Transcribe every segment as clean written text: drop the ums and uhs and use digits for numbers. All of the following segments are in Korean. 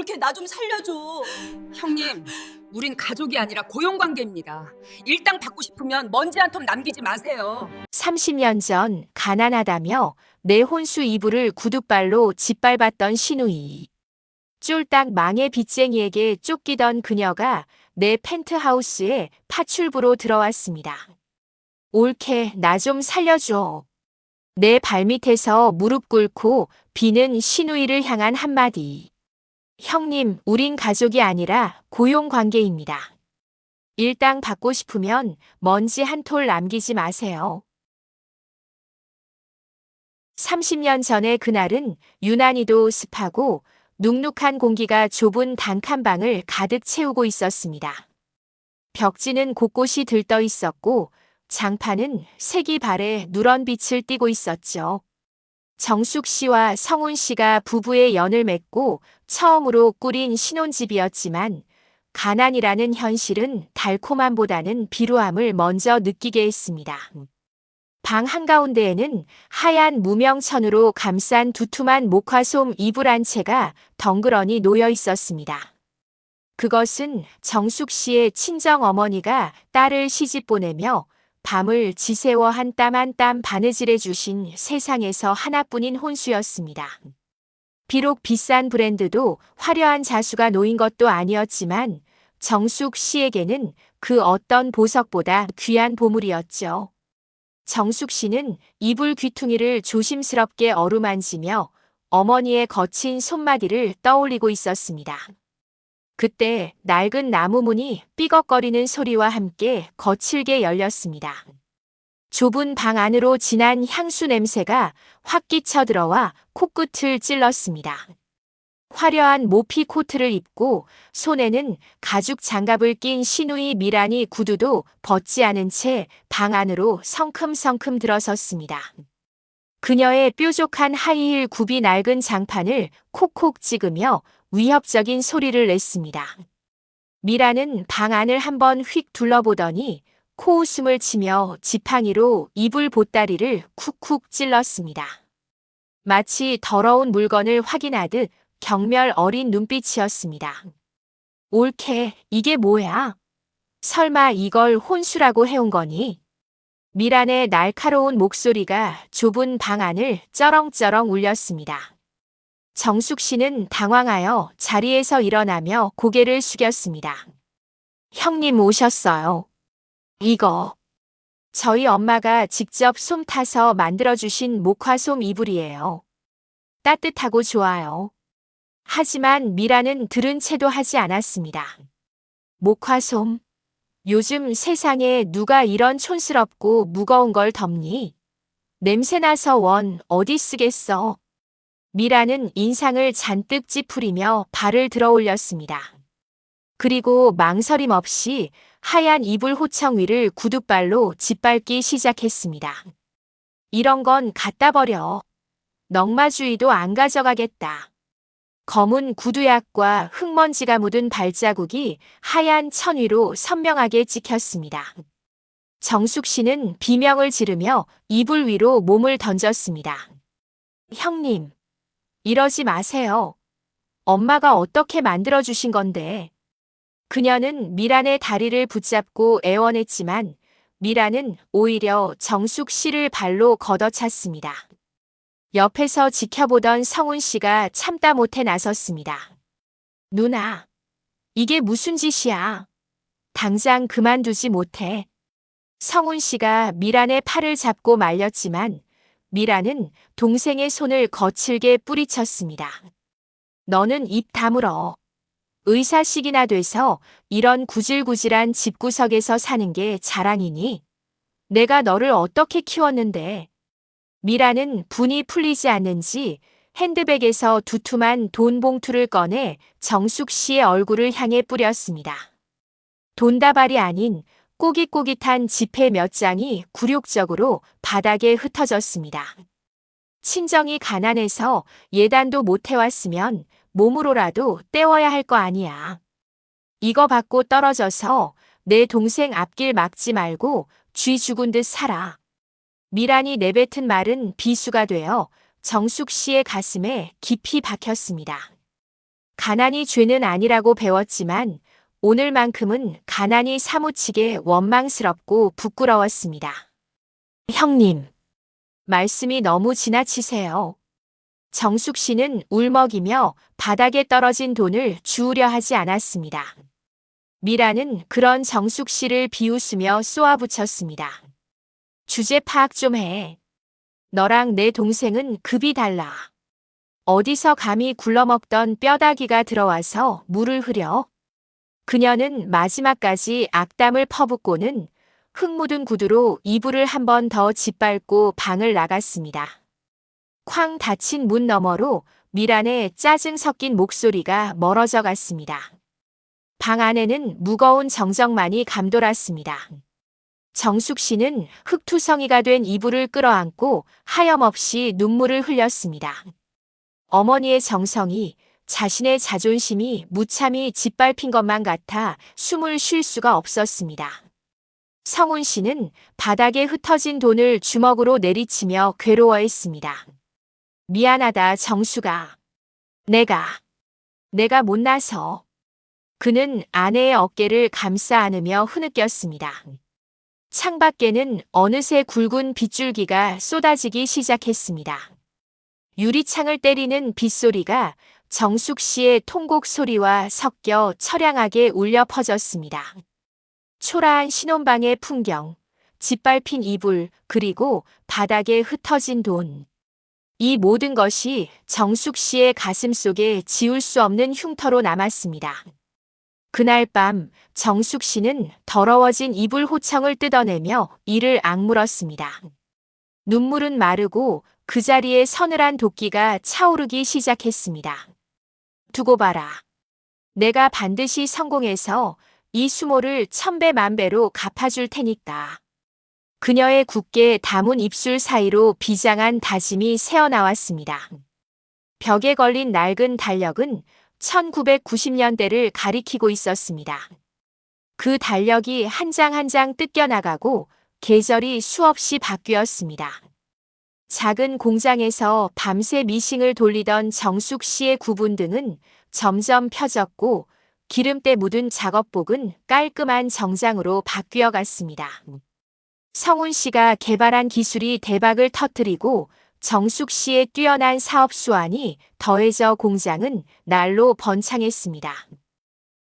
올케 나 좀 살려줘. 형님, 우린 가족이 아니라 고용관계입니다. 일당 받고 싶으면 먼지 한 텀 남기지 마세요. 30년 전 가난하다며 내 혼수 이불을 구둣발로 짓밟았던 시누이. 쫄딱 망의 빚쟁이에게 쫓기던 그녀가 내 펜트하우스에 파출부로 들어왔습니다. 올케 나 좀 살려줘. 내 발밑에서 무릎 꿇고 비는 시누이를 향한 한마디. 형님, 우린 가족이 아니라 고용관계입니다. 일당 받고 싶으면 먼지 한 톨 남기지 마세요. 30년 전의 그날은 유난히도 습하고 눅눅한 공기가 좁은 단칸방을 가득 채우고 있었습니다. 벽지는 곳곳이 들떠 있었고 장판은 색이 바래 누런 빛을 띠고 있었죠. 정숙 씨와 성훈 씨가 부부의 연을 맺고 처음으로 꾸린 신혼집이었지만 가난이라는 현실은 달콤함보다는 비루함을 먼저 느끼게 했습니다. 방 한가운데에는 하얀 무명천으로 감싼 두툼한 목화솜 이불 한 채가 덩그러니 놓여 있었습니다. 그것은 정숙 씨의 친정 어머니가 딸을 시집 보내며 밤을 지새워 한 땀 한 땀 바느질해 주신 세상에서 하나뿐인 혼수였습니다. 비록 비싼 브랜드도 화려한 자수가 놓인 것도 아니었지만 정숙 씨에게는 그 어떤 보석보다 귀한 보물이었죠. 정숙 씨는 이불 귀퉁이를 조심스럽게 어루만지며 어머니의 거친 손마디를 떠올리고 있었습니다. 그때 낡은 나무 문이 삐걱거리는 소리와 함께 거칠게 열렸습니다. 좁은 방 안으로 진한 향수 냄새가 확 끼쳐 들어와 코끝을 찔렀습니다. 화려한 모피 코트를 입고 손에는 가죽 장갑을 낀 시누이 미란이 구두도 벗지 않은 채 방 안으로 성큼성큼 들어섰습니다. 그녀의 뾰족한 하이힐 굽이 낡은 장판을 콕콕 찍으며 위협적인 소리를 냈습니다. 미라는 방 안을 한번 휙 둘러보더니 코웃음을 치며 지팡이로 이불 보따리를 쿡쿡 찔렀습니다. 마치 더러운 물건을 확인하듯 경멸 어린 눈빛이었습니다. 올케, 이게 뭐야? 설마 이걸 혼수라고 해온 거니? 미란의 날카로운 목소리가 좁은 방 안을 쩌렁쩌렁 울렸습니다. 정숙 씨는 당황하여 자리에서 일어나며 고개를 숙였습니다. 형님 오셨어요. 이거 저희 엄마가 직접 솜 타서 만들어주신 목화솜 이불이에요. 따뜻하고 좋아요. 하지만 미라는 들은 채도 하지 않았습니다. 목화솜, 요즘 세상에 누가 이런 촌스럽고 무거운 걸 덮니? 냄새나서 원 어디 쓰겠어? 미라는 인상을 잔뜩 찌푸리며 발을 들어 올렸습니다. 그리고 망설임 없이 하얀 이불 호청 위를 구둣발로 짓밟기 시작했습니다. 이런 건 갖다 버려. 넝마주의도 안 가져가겠다. 검은 구두약과 흙먼지가 묻은 발자국이 하얀 천 위로 선명하게 찍혔습니다. 정숙 씨는 비명을 지르며 이불 위로 몸을 던졌습니다. 형님, 이러지 마세요. 엄마가 어떻게 만들어주신 건데. 그녀는 미란의 다리를 붙잡고 애원했지만 미란은 오히려 정숙 씨를 발로 걷어찼습니다. 옆에서 지켜보던 성훈 씨가 참다 못해 나섰습니다. 누나, 이게 무슨 짓이야? 당장 그만두지 못해. 성훈 씨가 미란의 팔을 잡고 말렸지만 미란은 동생의 손을 거칠게 뿌리쳤습니다. 너는 입 다물어. 의사식이나 돼서 이런 구질구질한 집구석에서 사는 게 자랑이니? 내가 너를 어떻게 키웠는데? 미라는 분이 풀리지 않는지 핸드백에서 두툼한 돈 봉투를 꺼내 정숙 씨의 얼굴을 향해 뿌렸습니다. 돈다발이 아닌 꼬깃꼬깃한 지폐 몇 장이 굴욕적으로 바닥에 흩어졌습니다. 친정이 가난해서 예단도 못 해왔으면 몸으로라도 때워야 할 거 아니야. 이거 받고 떨어져서 내 동생 앞길 막지 말고 쥐 죽은 듯 살아. 미란이 내뱉은 말은 비수가 되어 정숙 씨의 가슴에 깊이 박혔습니다. 가난이 죄는 아니라고 배웠지만 오늘만큼은 가난이 사무치게 원망스럽고 부끄러웠습니다. 형님, 말씀이 너무 지나치세요. 정숙 씨는 울먹이며 바닥에 떨어진 돈을 주우려 하지 않았습니다. 미라는 그런 정숙 씨를 비웃으며 쏘아붙였습니다. 주제 파악 좀 해. 너랑 내 동생은 급이 달라. 어디서 감히 굴러먹던 뼈다귀가 들어와서 물을 흐려? 그녀는 마지막까지 악담을 퍼붓고는 흙 묻은 구두로 이불을 한 번 더 짓밟고 방을 나갔습니다. 쾅 닫힌 문 너머로 미란의 짜증 섞인 목소리가 멀어져 갔습니다. 방 안에는 무거운 정적만이 감돌았습니다. 정숙 씨는 흙투성이가 된 이불을 끌어안고 하염없이 눈물을 흘렸습니다. 어머니의 정성이, 자신의 자존심이 무참히 짓밟힌 것만 같아 숨을 쉴 수가 없었습니다. 성훈 씨는 바닥에 흩어진 돈을 주먹으로 내리치며 괴로워했습니다. 미안하다, 정수가. 내가 못나서. 그는 아내의 어깨를 감싸 안으며 흐느꼈습니다. 창밖에는 어느새 굵은 빗줄기가 쏟아지기 시작했습니다. 유리창을 때리는 빗소리가 정숙 씨의 통곡 소리와 섞여 처량하게 울려 퍼졌습니다. 초라한 신혼방의 풍경, 짓밟힌 이불, 그리고 바닥에 흩어진 돈. 이 모든 것이 정숙 씨의 가슴 속에 지울 수 없는 흉터로 남았습니다. 그날 밤 정숙 씨는 더러워진 이불 호청을 뜯어내며 이를 악물었습니다. 눈물은 마르고 그 자리에 서늘한 도끼가 차오르기 시작했습니다. 두고 봐라. 내가 반드시 성공해서 이 수모를 1000배 만배로 갚아줄 테니까. 그녀의 굳게 다문 입술 사이로 비장한 다짐이 새어나왔습니다. 벽에 걸린 낡은 달력은 1990년대를 가리키고 있었습니다. 그 달력이 한 장 한 장 뜯겨나가고 계절이 수없이 바뀌었습니다. 작은 공장에서 밤새 미싱을 돌리던 정숙 씨의 구분등은 점점 펴졌고 기름때 묻은 작업복은 깔끔한 정장으로 바뀌어 갔습니다. 성훈 씨가 개발한 기술이 대박을 터뜨리고 정숙 씨의 뛰어난 사업 수완이 더해져 공장은 날로 번창했습니다.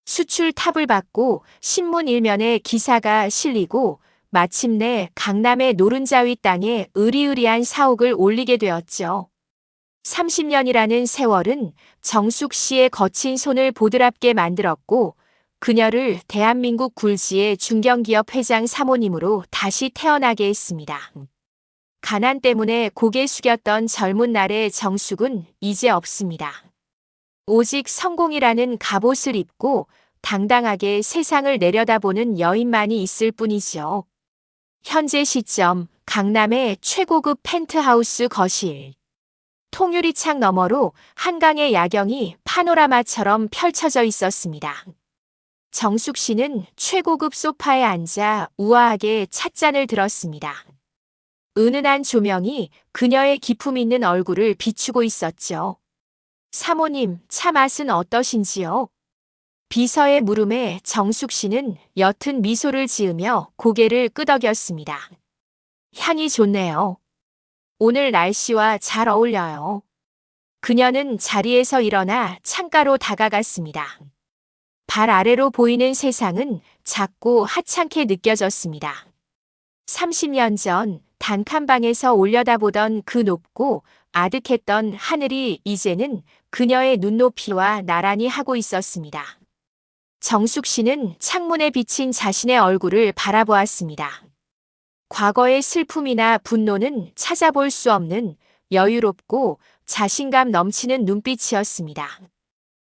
수출 탑을 받고 신문 일면에 기사가 실리고 마침내 강남의 노른자위 땅에 으리으리한 사옥을 올리게 되었죠. 30년이라는 세월은 정숙 씨의 거친 손을 보드랍게 만들었고 그녀를 대한민국 굴지의 중견기업 회장 사모님으로 다시 태어나게 했습니다. 가난 때문에 고개 숙였던 젊은 날의 정숙은 이제 없습니다. 오직 성공이라는 갑옷을 입고 당당하게 세상을 내려다보는 여인만이 있을 뿐이죠. 현재 시점 강남의 최고급 펜트하우스 거실. 통유리창 너머로 한강의 야경이 파노라마처럼 펼쳐져 있었습니다. 정숙 씨는 최고급 소파에 앉아 우아하게 찻잔을 들었습니다. 은은한 조명이 그녀의 기품 있는 얼굴을 비추고 있었죠. 사모님, 차 맛은 어떠신지요? 비서의 물음에 정숙 씨는 옅은 미소를 지으며 고개를 끄덕였습니다. 향이 좋네요. 오늘 날씨와 잘 어울려요. 그녀는 자리에서 일어나 창가로 다가갔습니다. 발 아래로 보이는 세상은 작고 하찮게 느껴졌습니다. 30년 전 단칸방에서 올려다보던 그 높고 아득했던 하늘이 이제는 그녀의 눈높이와 나란히 하고 있었습니다. 정숙 씨는 창문에 비친 자신의 얼굴을 바라보았습니다. 과거의 슬픔이나 분노는 찾아볼 수 없는 여유롭고 자신감 넘치는 눈빛이었습니다.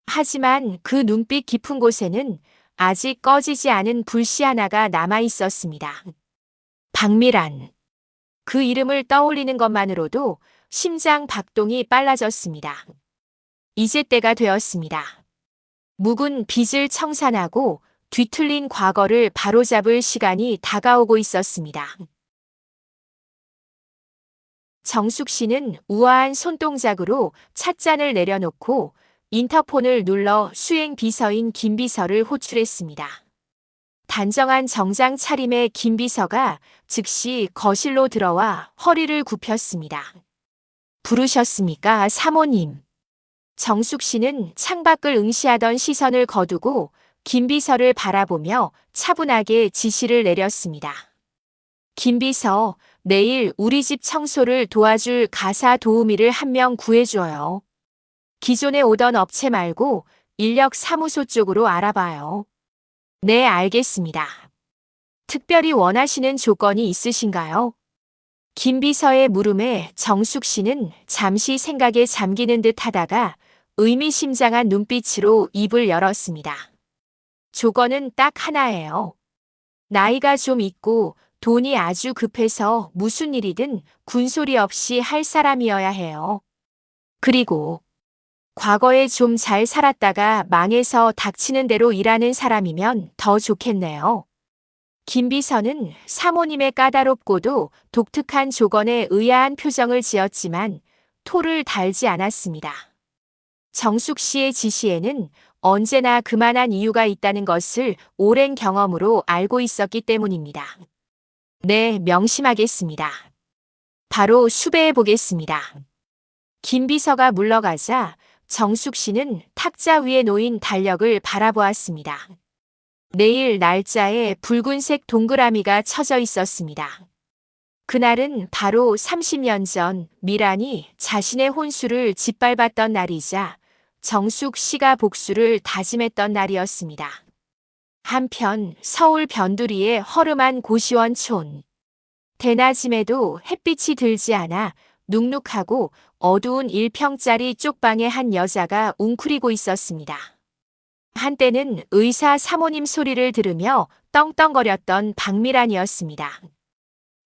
하지만 그 눈빛 깊은 곳에는 아직 꺼지지 않은 불씨 하나가 남아 있었습니다. 박미란. 그 이름을 떠올리는 것만으로도 심장 박동이 빨라졌습니다. 이제 때가 되었습니다. 묵은 빚을 청산하고 뒤틀린 과거를 바로잡을 시간이 다가오고 있었습니다. 정숙 씨는 우아한 손동작으로 찻잔을 내려놓고 인터폰을 눌러 수행 비서인 김 비서를 호출했습니다. 단정한 정장 차림의 김 비서가 즉시 거실로 들어와 허리를 굽혔습니다. 부르셨습니까, 사모님? 정숙 씨는 창밖을 응시하던 시선을 거두고 김 비서를 바라보며 차분하게 지시를 내렸습니다. 김 비서, 내일 우리 집 청소를 도와줄 가사 도우미를 한 명 구해줘요. 기존에 오던 업체 말고 인력 사무소 쪽으로 알아봐요. 네, 알겠습니다. 특별히 원하시는 조건이 있으신가요? 김 비서의 물음에 정숙 씨는 잠시 생각에 잠기는 듯 하다가 의미심장한 눈빛으로 입을 열었습니다. 조건은 딱 하나예요. 나이가 좀 있고 돈이 아주 급해서 무슨 일이든 군소리 없이 할 사람이어야 해요. 그리고 과거에 좀 잘 살았다가 망해서 닥치는 대로 일하는 사람이면 더 좋겠네요. 김 비서는 사모님의 까다롭고도 독특한 조건에 의아한 표정을 지었지만 토를 달지 않았습니다. 정숙 씨의 지시에는 언제나 그만한 이유가 있다는 것을 오랜 경험으로 알고 있었기 때문입니다. 네, 명심하겠습니다. 바로 수배해 보겠습니다. 김 비서가 물러가자 정숙 씨는 탁자 위에 놓인 달력을 바라보았습니다. 내일 날짜에 붉은색 동그라미가 쳐져 있었습니다. 그날은 바로 30년 전 미란이 자신의 혼수를 짓밟았던 날이자 정숙 씨가 복수를 다짐했던 날이었습니다. 한편 서울 변두리의 허름한 고시원촌. 대낮임에도 햇빛이 들지 않아 눅눅하고 어두운 1평짜리 쪽방에 한 여자가 웅크리고 있었습니다. 한때는 의사 사모님 소리를 들으며 떵떵거렸던 박미란이었습니다.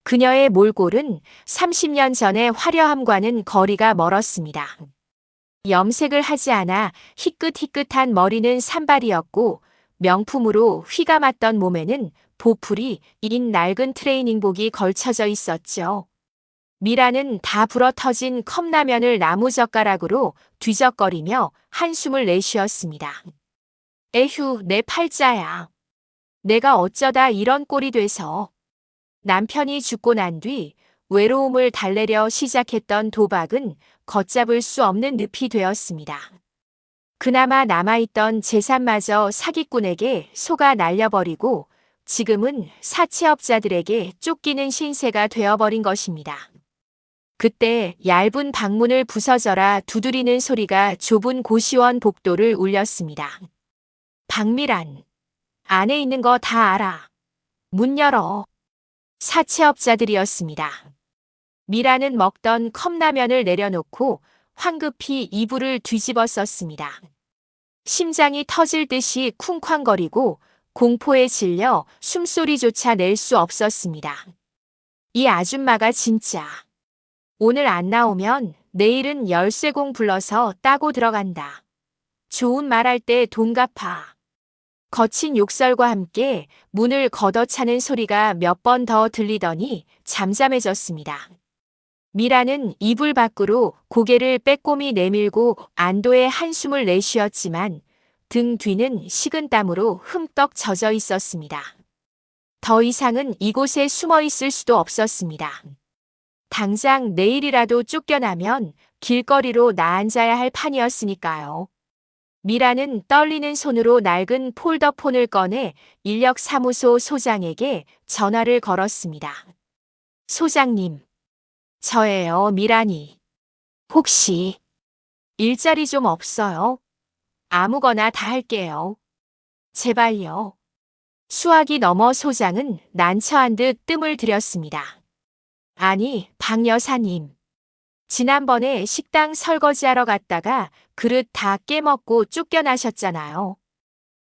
그녀의 몰골은 30년 전의 화려함과는 거리가 멀었습니다. 염색을 하지 않아 희끗희끗한 머리는 산발이었고 명품으로 휘가 맞던 몸에는 보풀이 인 낡은 트레이닝복이 걸쳐져 있었죠. 미라는 다 불어터진 컵라면을 나무젓가락으로 뒤적거리며 한숨을 내쉬었습니다. 에휴, 내 팔자야. 내가 어쩌다 이런 꼴이 돼서. 남편이 죽고 난 뒤 외로움을 달래려 시작했던 도박은 걷잡을 수 없는 늪이 되었습니다. 그나마 남아있던 재산마저 사기꾼에게 속아 날려버리고 지금은 사채업자들에게 쫓기는 신세가 되어버린 것입니다. 그때 얇은 방문을 부서져라 두드리는 소리가 좁은 고시원 복도를 울렸습니다. 박미란, 안에 있는 거 다 알아. 문 열어. 사채업자들이었습니다. 미라는 먹던 컵라면을 내려놓고 황급히 이불을 뒤집어 썼습니다. 심장이 터질 듯이 쿵쾅거리고 공포에 질려 숨소리조차 낼 수 없었습니다. 이 아줌마가 진짜. 오늘 안 나오면 내일은 열쇠공 불러서 따고 들어간다. 좋은 말할 때 돈 갚아. 거친 욕설과 함께 문을 걷어차는 소리가 몇 번 더 들리더니 잠잠해졌습니다. 미라는 이불 밖으로 고개를 빼꼼히 내밀고 안도의 한숨을 내쉬었지만 등 뒤는 식은땀으로 흠떡 젖어 있었습니다. 더 이상은 이곳에 숨어 있을 수도 없었습니다. 당장 내일이라도 쫓겨나면 길거리로 나앉아야 할 판이었으니까요. 미라는 떨리는 손으로 낡은 폴더폰을 꺼내 인력사무소 소장에게 전화를 걸었습니다. 소장님, 저예요, 미란이. 혹시 일자리 좀 없어요? 아무거나 다 할게요. 제발요. 수학이 넘어 소장은 난처한 듯 뜸을 들였습니다. 아니, 박 여사님. 지난번에 식당 설거지하러 갔다가 그릇 다 깨먹고 쫓겨나셨잖아요.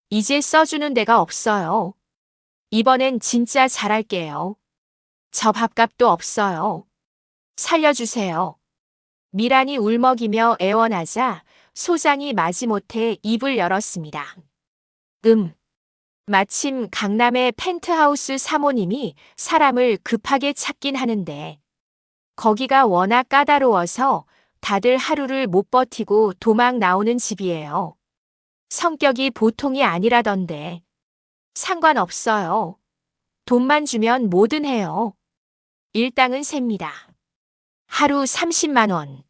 이제 써주는 데가 없어요. 이번엔 진짜 잘할게요. 저 밥값도 없어요. 살려주세요. 미란이 울먹이며 애원하자 소장이 마지못해 입을 열었습니다. 마침 강남의 펜트하우스 사모님이 사람을 급하게 찾긴 하는데 거기가 워낙 까다로워서 다들 하루를 못 버티고 도망 나오는 집이에요. 성격이 보통이 아니라던데. 상관없어요. 돈만 주면 뭐든 해요. 일당은 셉니다. 하루 30만 원.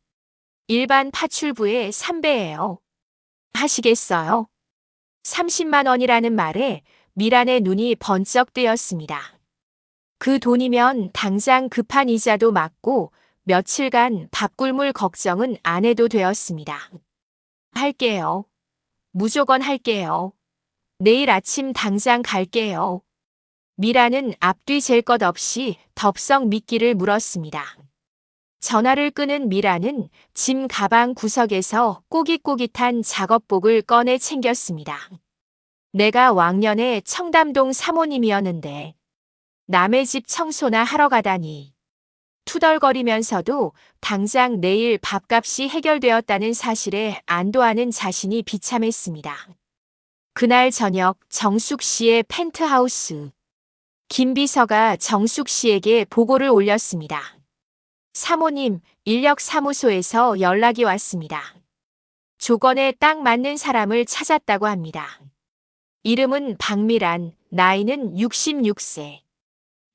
일반 파출부의 3배예요. 하시겠어요? 30만 원이라는 말에 미란의 눈이 번쩍 뜨였습니다. 그 돈이면 당장 급한 이자도 막고 며칠간 밥 굶을 걱정은 안 해도 되었습니다. 할게요. 무조건 할게요. 내일 아침 당장 갈게요. 미라는 앞뒤 잴 것 없이 덥석 미끼를 물었습니다. 전화를 끄는 미라는 짐 가방 구석에서 꼬깃꼬깃한 작업복을 꺼내 챙겼습니다. 내가 왕년에 청담동 사모님이었는데 남의 집 청소나 하러 가다니. 투덜거리면서도 당장 내일 밥값이 해결되었다는 사실에 안도하는 자신이 비참했습니다. 그날 저녁 정숙 씨의 펜트하우스. 김 비서가 정숙 씨에게 보고를 올렸습니다. 사모님, 인력사무소에서 연락이 왔습니다. 조건에 딱 맞는 사람을 찾았다고 합니다. 이름은 박미란, 나이는 66세.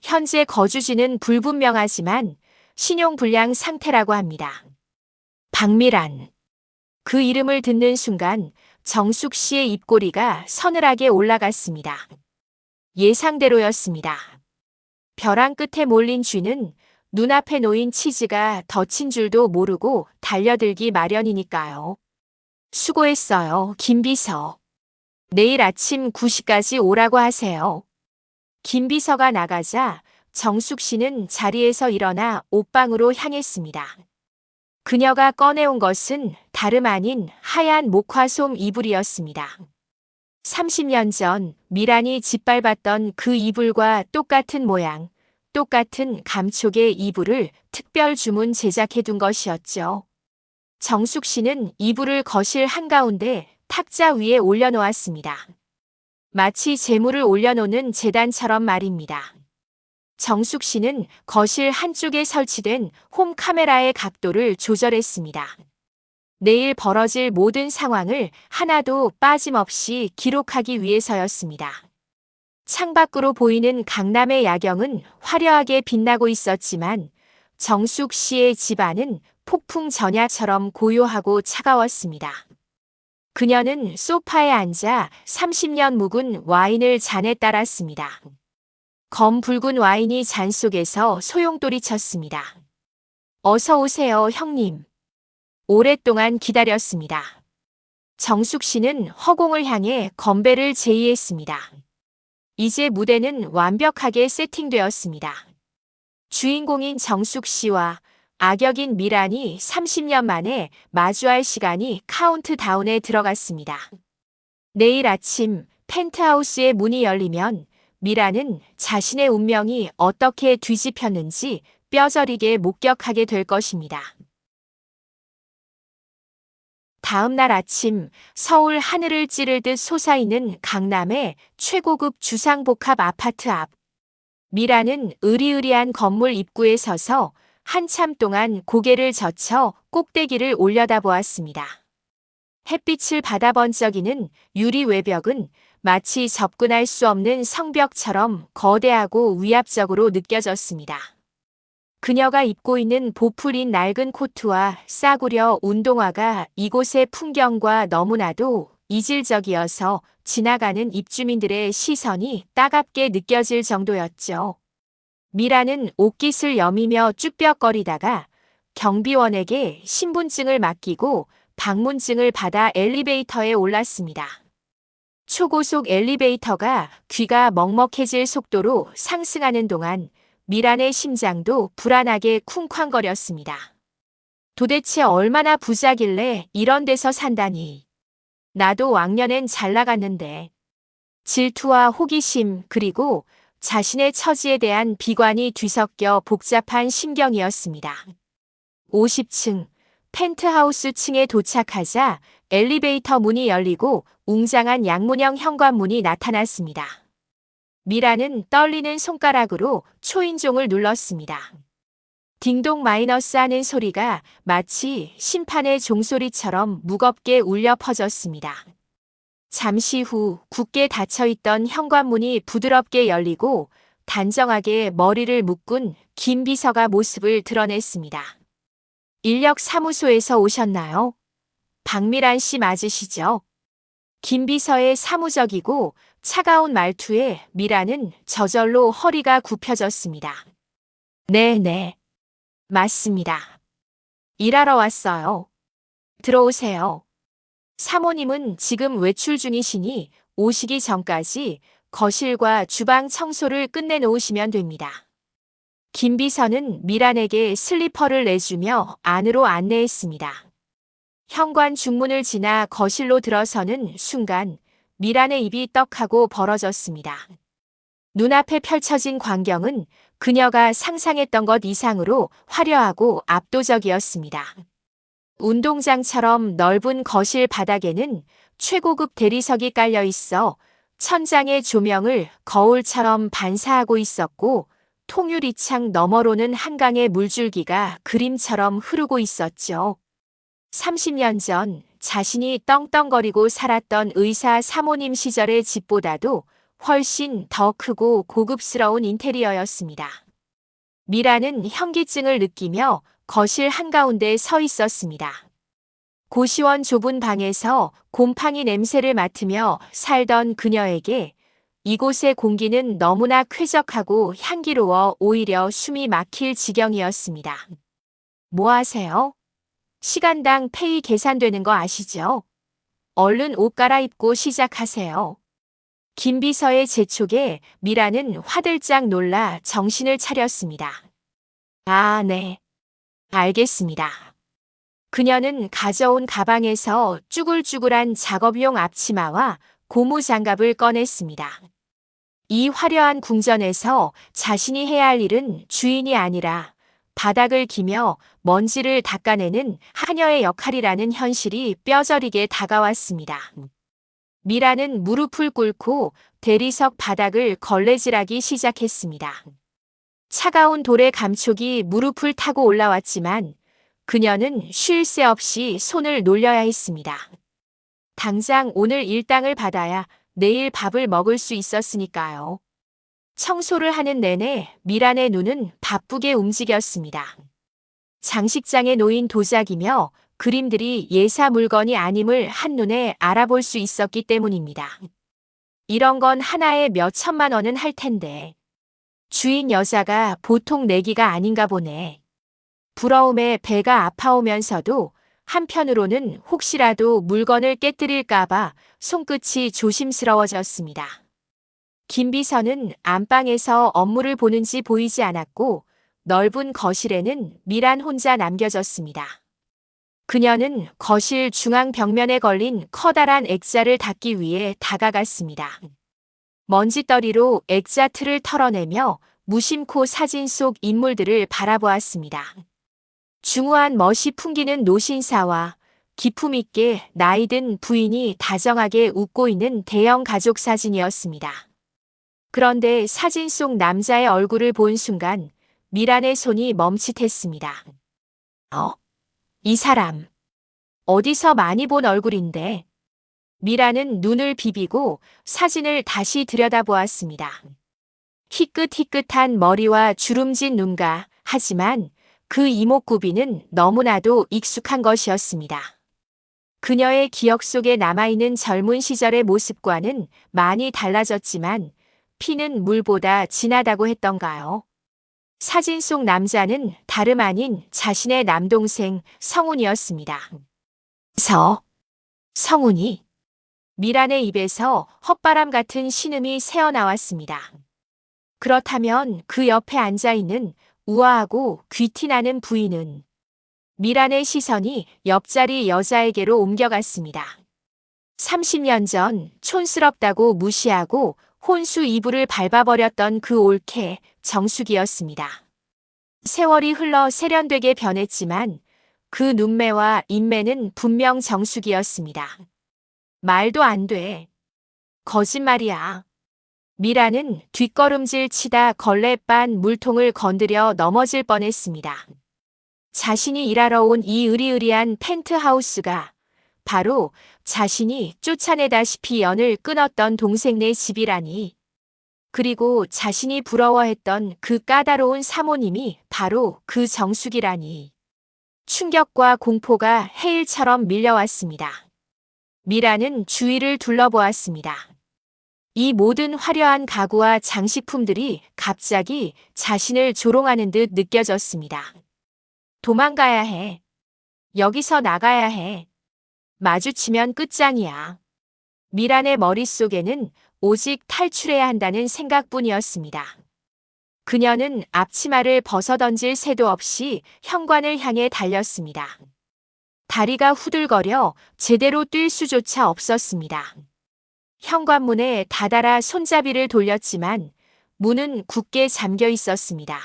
현재 거주지는 불분명하지만 신용불량 상태라고 합니다. 박미란. 그 이름을 듣는 순간 정숙 씨의 입꼬리가 서늘하게 올라갔습니다. 예상대로였습니다. 벼랑 끝에 몰린 쥐는 눈앞에 놓인 치즈가 덫인 줄도 모르고 달려들기 마련이니까요. 수고했어요, 김 비서. 내일 아침 9시까지 오라고 하세요. 김 비서가 나가자 정숙 씨는 자리에서 일어나 옷방으로 향했습니다. 그녀가 꺼내온 것은 다름 아닌 하얀 목화솜 이불이었습니다. 30년 전 미란이 짓밟았던 그 이불과 똑같은 모양, 똑같은 감촉의 이불을 특별 주문 제작해둔 것이었죠. 정숙 씨는 이불을 거실 한가운데 탁자 위에 올려놓았습니다. 마치 재물을 올려놓는 제단처럼 말입니다. 정숙 씨는 거실 한쪽에 설치된 홈 카메라의 각도를 조절했습니다. 내일 벌어질 모든 상황을 하나도 빠짐없이 기록하기 위해서였습니다. 창밖으로 보이는 강남의 야경은 화려하게 빛나고 있었지만 정숙 씨의 집안은 폭풍 전야처럼 고요하고 차가웠습니다. 그녀는 소파에 앉아 30년 묵은 와인을 잔에 따랐습니다. 검붉은 와인이 잔 속에서 소용돌이 쳤습니다. 어서 오세요, 형님. 오랫동안 기다렸습니다. 정숙 씨는 허공을 향해 건배를 제의했습니다. 이제 무대는 완벽하게 세팅되었습니다. 주인공인 정숙 씨와 악역인 미란이 30년 만에 마주할 시간이 카운트다운에 들어갔습니다. 내일 아침 펜트하우스의 문이 열리면 미란은 자신의 운명이 어떻게 뒤집혔는지 뼈저리게 목격하게 될 것입니다. 다음 날 아침 서울 하늘을 찌를 듯 솟아있는 강남의 최고급 주상복합 아파트 앞. 미라는 으리으리한 건물 입구에 서서 한참 동안 고개를 젖혀 꼭대기를 올려다보았습니다. 햇빛을 받아 번쩍이는 유리 외벽은 마치 접근할 수 없는 성벽처럼 거대하고 위압적으로 느껴졌습니다. 그녀가 입고 있는 보풀인 낡은 코트와 싸구려 운동화가 이곳의 풍경과 너무나도 이질적이어서 지나가는 입주민들의 시선이 따갑게 느껴질 정도였죠. 미라는 옷깃을 여미며 쭈뼛거리다가 경비원에게 신분증을 맡기고 방문증을 받아 엘리베이터에 올랐습니다. 초고속 엘리베이터가 귀가 먹먹해질 속도로 상승하는 동안 미란의 심장도 불안하게 쿵쾅거렸습니다. 도대체 얼마나 부자길래 이런 데서 산다니. 나도 왕년엔 잘 나갔는데. 질투와 호기심 그리고 자신의 처지에 대한 비관이 뒤섞여 복잡한 심경이었습니다. 50층 펜트하우스 층에 도착하자 엘리베이터 문이 열리고 웅장한 양문형 현관문이 나타났습니다. 미라는 떨리는 손가락으로 초인종을 눌렀습니다. 딩동 마이너스 하는 소리가 마치 심판의 종소리처럼 무겁게 울려 퍼졌습니다. 잠시 후 굳게 닫혀있던 현관문이 부드럽게 열리고 단정하게 머리를 묶은 김 비서가 모습을 드러냈습니다. 인력사무소에서 오셨나요? 박미란 씨 맞으시죠? 김 비서의 사무적이고 차가운 말투에 미라는 저절로 허리가 굽혀졌습니다. 네, 맞습니다. 일하러 왔어요. 들어오세요. 사모님은 지금 외출 중이시니 오시기 전까지 거실과 주방 청소를 끝내놓으시면 됩니다. 김 비서는 미란에게 슬리퍼를 내주며 안으로 안내했습니다. 현관 중문을 지나 거실로 들어서는 순간 미란의 입이 떡하고 벌어졌습니다. 눈앞에 펼쳐진 광경은 그녀가 상상했던 것 이상으로 화려하고 압도적이었습니다. 운동장처럼 넓은 거실 바닥에는 최고급 대리석이 깔려 있어 천장의 조명을 거울처럼 반사하고 있었고 통유리창 너머로는 한강의 물줄기가 그림처럼 흐르고 있었죠. 30년 전 자신이 떵떵거리고 살았던 의사 사모님 시절의 집보다도 훨씬 더 크고 고급스러운 인테리어였습니다. 미라는 현기증을 느끼며 거실 한가운데 서 있었습니다. 고시원 좁은 방에서 곰팡이 냄새를 맡으며 살던 그녀에게 이곳의 공기는 너무나 쾌적하고 향기로워 오히려 숨이 막힐 지경이었습니다. 뭐 하세요? 시간당 페이 계산되는 거 아시죠? 얼른 옷 갈아입고 시작하세요. 김 비서의 재촉에 미라는 화들짝 놀라 정신을 차렸습니다. 아, 네. 알겠습니다. 그녀는 가져온 가방에서 쭈글쭈글한 작업용 앞치마와 고무 장갑을 꺼냈습니다. 이 화려한 궁전에서 자신이 해야 할 일은 주인이 아니라 바닥을 기며 먼지를 닦아내는 하녀의 역할이라는 현실이 뼈저리게 다가왔습니다. 미라는 무릎을 꿇고 대리석 바닥을 걸레질하기 시작했습니다. 차가운 돌의 감촉이 무릎을 타고 올라왔지만 그녀는 쉴 새 없이 손을 놀려야 했습니다. 당장 오늘 일당을 받아야 내일 밥을 먹을 수 있었으니까요. 청소를 하는 내내 미란의 눈은 바쁘게 움직였습니다. 장식장에 놓인 도자기며 그림들이 예사 물건이 아님을 한눈에 알아볼 수 있었기 때문입니다. 이런 건 하나에 몇 천만 원은 할 텐데 주인 여자가 보통 내기가 아닌가 보네. 부러움에 배가 아파오면서도 한편으로는 혹시라도 물건을 깨뜨릴까봐 손끝이 조심스러워졌습니다. 김 비서는 안방에서 업무를 보는지 보이지 않았고 넓은 거실에는 미란 혼자 남겨졌습니다. 그녀는 거실 중앙 벽면에 걸린 커다란 액자를 닫기 위해 다가갔습니다. 먼지더리로 액자 틀을 털어내며 무심코 사진 속 인물들을 바라보았습니다. 중후한 멋이 풍기는 노신사와 기품 있게 나이든 부인이 다정하게 웃고 있는 대형 가족 사진이었습니다. 그런데 사진 속 남자의 얼굴을 본 순간 미란의 손이 멈칫했습니다. 이 사람 어디서 많이 본 얼굴인데. 미라는 눈을 비비고 사진을 다시 들여다보았습니다. 희끗희끗한 머리와 주름진 눈가, 하지만 그 이목구비는 너무나도 익숙한 것이었습니다. 그녀의 기억 속에 남아있는 젊은 시절의 모습과는 많이 달라졌지만 피는 물보다 진하다고 했던가요? 사진 속 남자는 다름 아닌 자신의 남동생 성훈이었습니다. 성훈이? 미란의 입에서 헛바람 같은 신음이 새어나왔습니다. 그렇다면 그 옆에 앉아있는 우아하고 귀티나는 부인은? 미란의 시선이 옆자리 여자에게로 옮겨갔습니다. 30년 전 촌스럽다고 무시하고 혼수 이불을 밟아버렸던 그 올케 정숙이었습니다. 세월이 흘러 세련되게 변했지만 그 눈매와 인매는 분명 정숙이었습니다. 말도 안 돼. 거짓말이야. 미라는 뒷걸음질 치다 걸레빤 물통을 건드려 넘어질 뻔했습니다. 자신이 일하러 온 이 으리으리한 펜트하우스가 바로 자신이 쫓아내다시피 연을 끊었던 동생네 집이라니. 그리고 자신이 부러워했던 그 까다로운 사모님이 바로 그 정숙이라니. 충격과 공포가 해일처럼 밀려왔습니다. 미라는 주위를 둘러보았습니다. 이 모든 화려한 가구와 장식품들이 갑자기 자신을 조롱하는 듯 느껴졌습니다. 도망가야 해. 여기서 나가야 해. 마주치면 끝장이야. 미란의 머릿속에는 오직 탈출해야 한다는 생각뿐이었습니다. 그녀는 앞치마를 벗어던질 새도 없이 현관을 향해 달렸습니다. 다리가 후들거려 제대로 뛸 수조차 없었습니다. 현관문에 다다라 손잡이를 돌렸지만 문은 굳게 잠겨 있었습니다.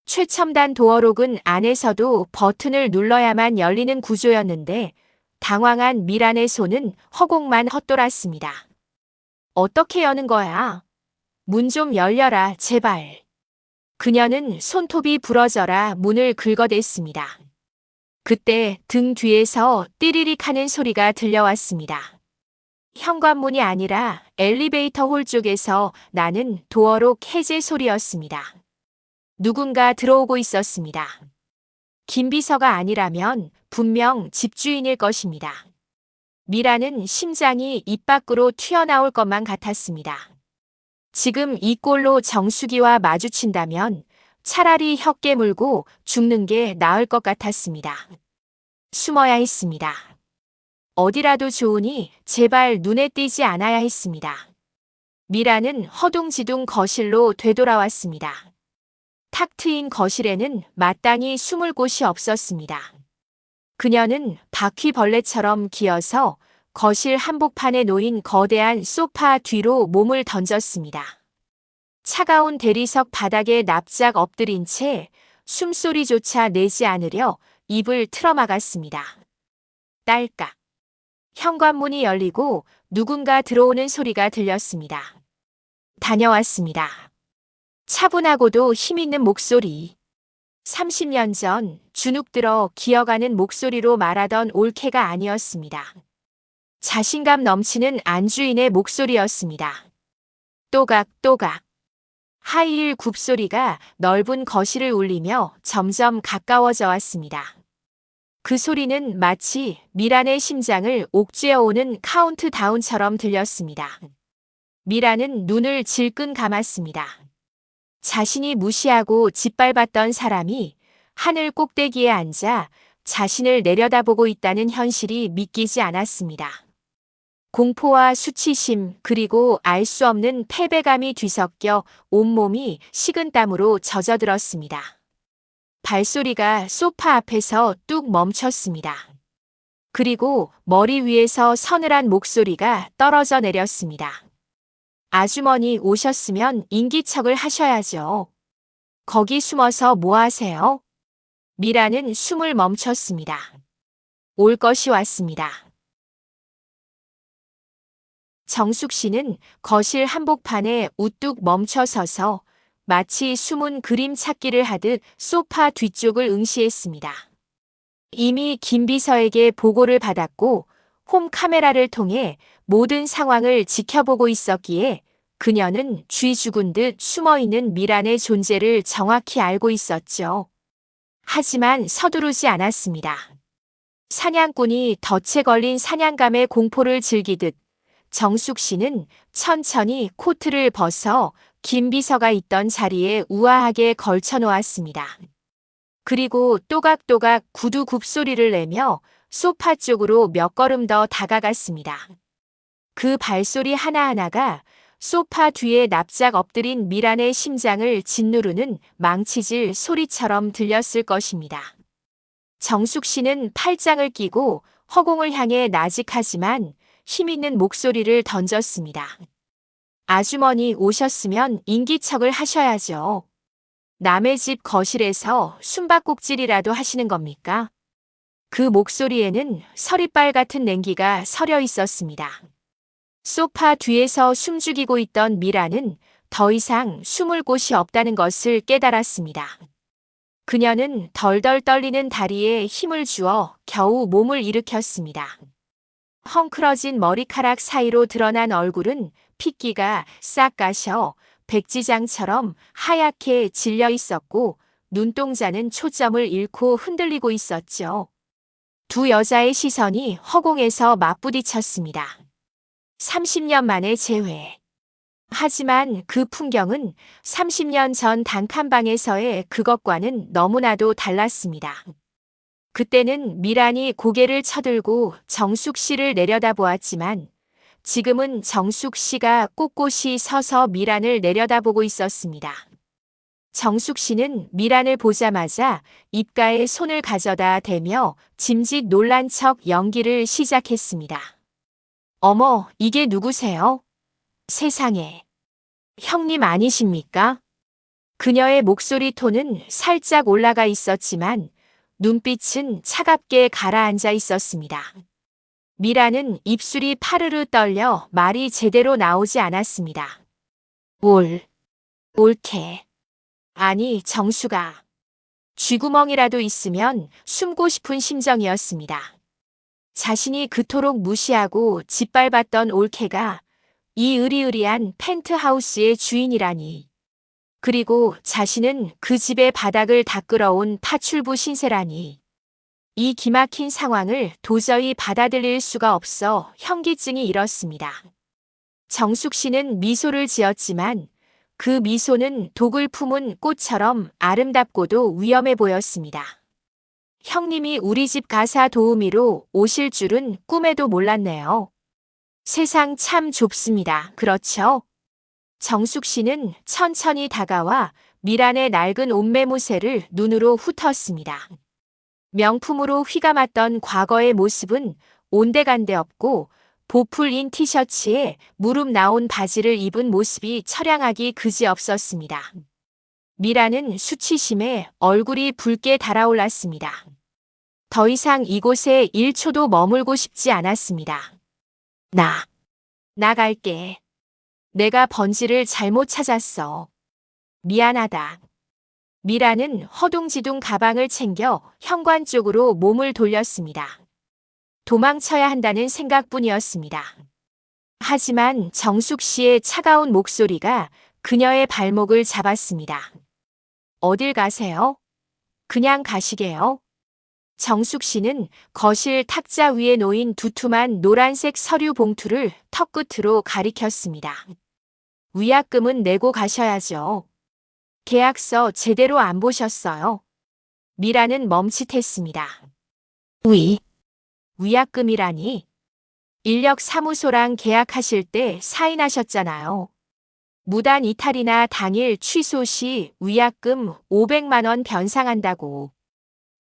최첨단 도어록은 안에서도 버튼을 눌러야만 열리는 구조였는데 당황한 미란의 손은 허공만 헛돌았습니다. 어떻게 여는 거야? 문 좀 열려라, 제발. 그녀는 손톱이 부러져라 문을 긁어댔습니다. 그때 등 뒤에서 띠리릭 하는 소리가 들려왔습니다. 현관문이 아니라 엘리베이터 홀 쪽에서 나는 도어록 해제 소리였습니다. 누군가 들어오고 있었습니다. 김비서가 아니라면 분명 집주인일 것입니다. 미라는 심장이 입 밖으로 튀어나올 것만 같았습니다. 지금 이 꼴로 정수기와 마주친다면 차라리 혀 깨물고 죽는 게 나을 것 같았습니다. 숨어야 했습니다. 어디라도 좋으니 제발 눈에 띄지 않아야 했습니다. 미라는 허둥지둥 거실로 되돌아왔습니다. 탁 트인 거실에는 마땅히 숨을 곳이 없었습니다. 그녀는 바퀴벌레처럼 기어서 거실 한복판에 놓인 거대한 소파 뒤로 몸을 던졌습니다. 차가운 대리석 바닥에 납작 엎드린 채 숨소리조차 내지 않으려 입을 틀어막았습니다. 딸깍. 현관문이 열리고 누군가 들어오는 소리가 들렸습니다. 다녀왔습니다. 차분하고도 힘있는 목소리. 30년 전 주눅들어 기어가는 목소리로 말하던 올케가 아니었습니다. 자신감 넘치는 안주인의 목소리였습니다. 또각또각. 하이힐 굽소리가 넓은 거실을 울리며 점점 가까워져 왔습니다. 그 소리는 마치 미란의 심장을 옥죄어오는 카운트다운처럼 들렸습니다. 미란은 눈을 질끈 감았습니다. 자신이 무시하고 짓밟았던 사람이 하늘 꼭대기에 앉아 자신을 내려다보고 있다는 현실이 믿기지 않았습니다. 공포와 수치심 그리고 알 수 없는 패배감이 뒤섞여 온몸이 식은땀으로 젖어들었습니다. 발소리가 소파 앞에서 뚝 멈췄습니다. 그리고 머리 위에서 서늘한 목소리가 떨어져 내렸습니다. 아주머니 오셨으면 인기척을 하셔야죠. 거기 숨어서 뭐 하세요? 미라는 숨을 멈췄습니다. 올 것이 왔습니다. 정숙 씨는 거실 한복판에 우뚝 멈춰 서서 마치 숨은 그림 찾기를 하듯 소파 뒤쪽을 응시했습니다. 이미 김 비서에게 보고를 받았고 홈 카메라를 통해 모든 상황을 지켜보고 있었기에 그녀는 쥐 죽은 듯 숨어있는 미란의 존재를 정확히 알고 있었죠. 하지만 서두르지 않았습니다. 사냥꾼이 덫에 걸린 사냥감의 공포를 즐기듯 정숙 씨는 천천히 코트를 벗어 김 비서가 있던 자리에 우아하게 걸쳐 놓았습니다. 그리고 또각또각 구두 굽소리를 내며 소파 쪽으로 몇 걸음 더 다가갔습니다. 그 발소리 하나하나가 소파 뒤에 납작 엎드린 미란의 심장을 짓누르는 망치질 소리처럼 들렸을 것입니다. 정숙 씨는 팔짱을 끼고 허공을 향해 나직하지만 힘있는 목소리를 던졌습니다. 아주머니 오셨으면 인기척을 하셔야죠. 남의 집 거실에서 숨바꼭질이라도 하시는 겁니까? 그 목소리에는 서리빨 같은 냉기가 서려 있었습니다. 소파 뒤에서 숨죽이고 있던 미라는 더 이상 숨을 곳이 없다는 것을 깨달았습니다. 그녀는 덜덜 떨리는 다리에 힘을 주어 겨우 몸을 일으켰습니다. 헝클어진 머리카락 사이로 드러난 얼굴은 핏기가 싹 가셔 백지장처럼 하얗게 질려 있었고 눈동자는 초점을 잃고 흔들리고 있었죠. 두 여자의 시선이 허공에서 맞부딪혔습니다. 30년 만의 재회. 하지만 그 풍경은 30년 전 단칸방에서의 그것과는 너무나도 달랐습니다. 그때는 미란이 고개를 쳐들고 정숙 씨를 내려다보았지만 지금은 정숙 씨가 꼿꼿이 서서 미란을 내려다보고 있었습니다. 정숙 씨는 미란을 보자마자 입가에 손을 가져다 대며 짐짓 놀란 척 연기를 시작했습니다. 어머, 이게 누구세요? 세상에. 형님 아니십니까? 그녀의 목소리 톤은 살짝 올라가 있었지만 눈빛은 차갑게 가라앉아 있었습니다. 미라는 입술이 파르르 떨려 말이 제대로 나오지 않았습니다. 옳게. 아니, 정수가. 쥐구멍이라도 있으면 숨고 싶은 심정이었습니다. 자신이 그토록 무시하고 짓밟았던 올케가 이 으리으리한 펜트하우스의 주인이라니. 그리고 자신은 그 집의 바닥을 닦으러온 파출부 신세라니. 이 기막힌 상황을 도저히 받아들일 수가 없어 현기증이 일었습니다. 정숙 씨는 미소를 지었지만 그 미소는 독을 품은 꽃처럼 아름답고도 위험해 보였습니다. 형님이 우리 집 가사 도우미로 오실 줄은 꿈에도 몰랐네요. 세상 참 좁습니다. 그렇죠? 정숙 씨는 천천히 다가와 미란의 낡은 옷매무새를 눈으로 훑었습니다. 명품으로 휘감았던 과거의 모습은 온데간데 없고 보풀인 티셔츠에 무릎 나온 바지를 입은 모습이 처량하기 그지없었습니다. 미라는 수치심에 얼굴이 붉게 달아올랐습니다. 더 이상 이곳에 1초도 머물고 싶지 않았습니다. 나 갈게. 내가 번지를 잘못 찾았어. 미안하다. 미라는 허둥지둥 가방을 챙겨 현관 쪽으로 몸을 돌렸습니다. 도망쳐야 한다는 생각뿐이었습니다. 하지만 정숙 씨의 차가운 목소리가 그녀의 발목을 잡았습니다. 어딜 가세요? 그냥 가시게요. 정숙 씨는 거실 탁자 위에 놓인 두툼한 노란색 서류 봉투를 턱끝으로 가리켰습니다. 위약금은 내고 가셔야죠. 계약서 제대로 안 보셨어요. 미라는 멈칫했습니다. 위약금이라니? 인력사무소랑 계약하실 때 사인하셨잖아요. 무단 이탈이나 당일 취소 시 위약금 500만 원 변상한다고.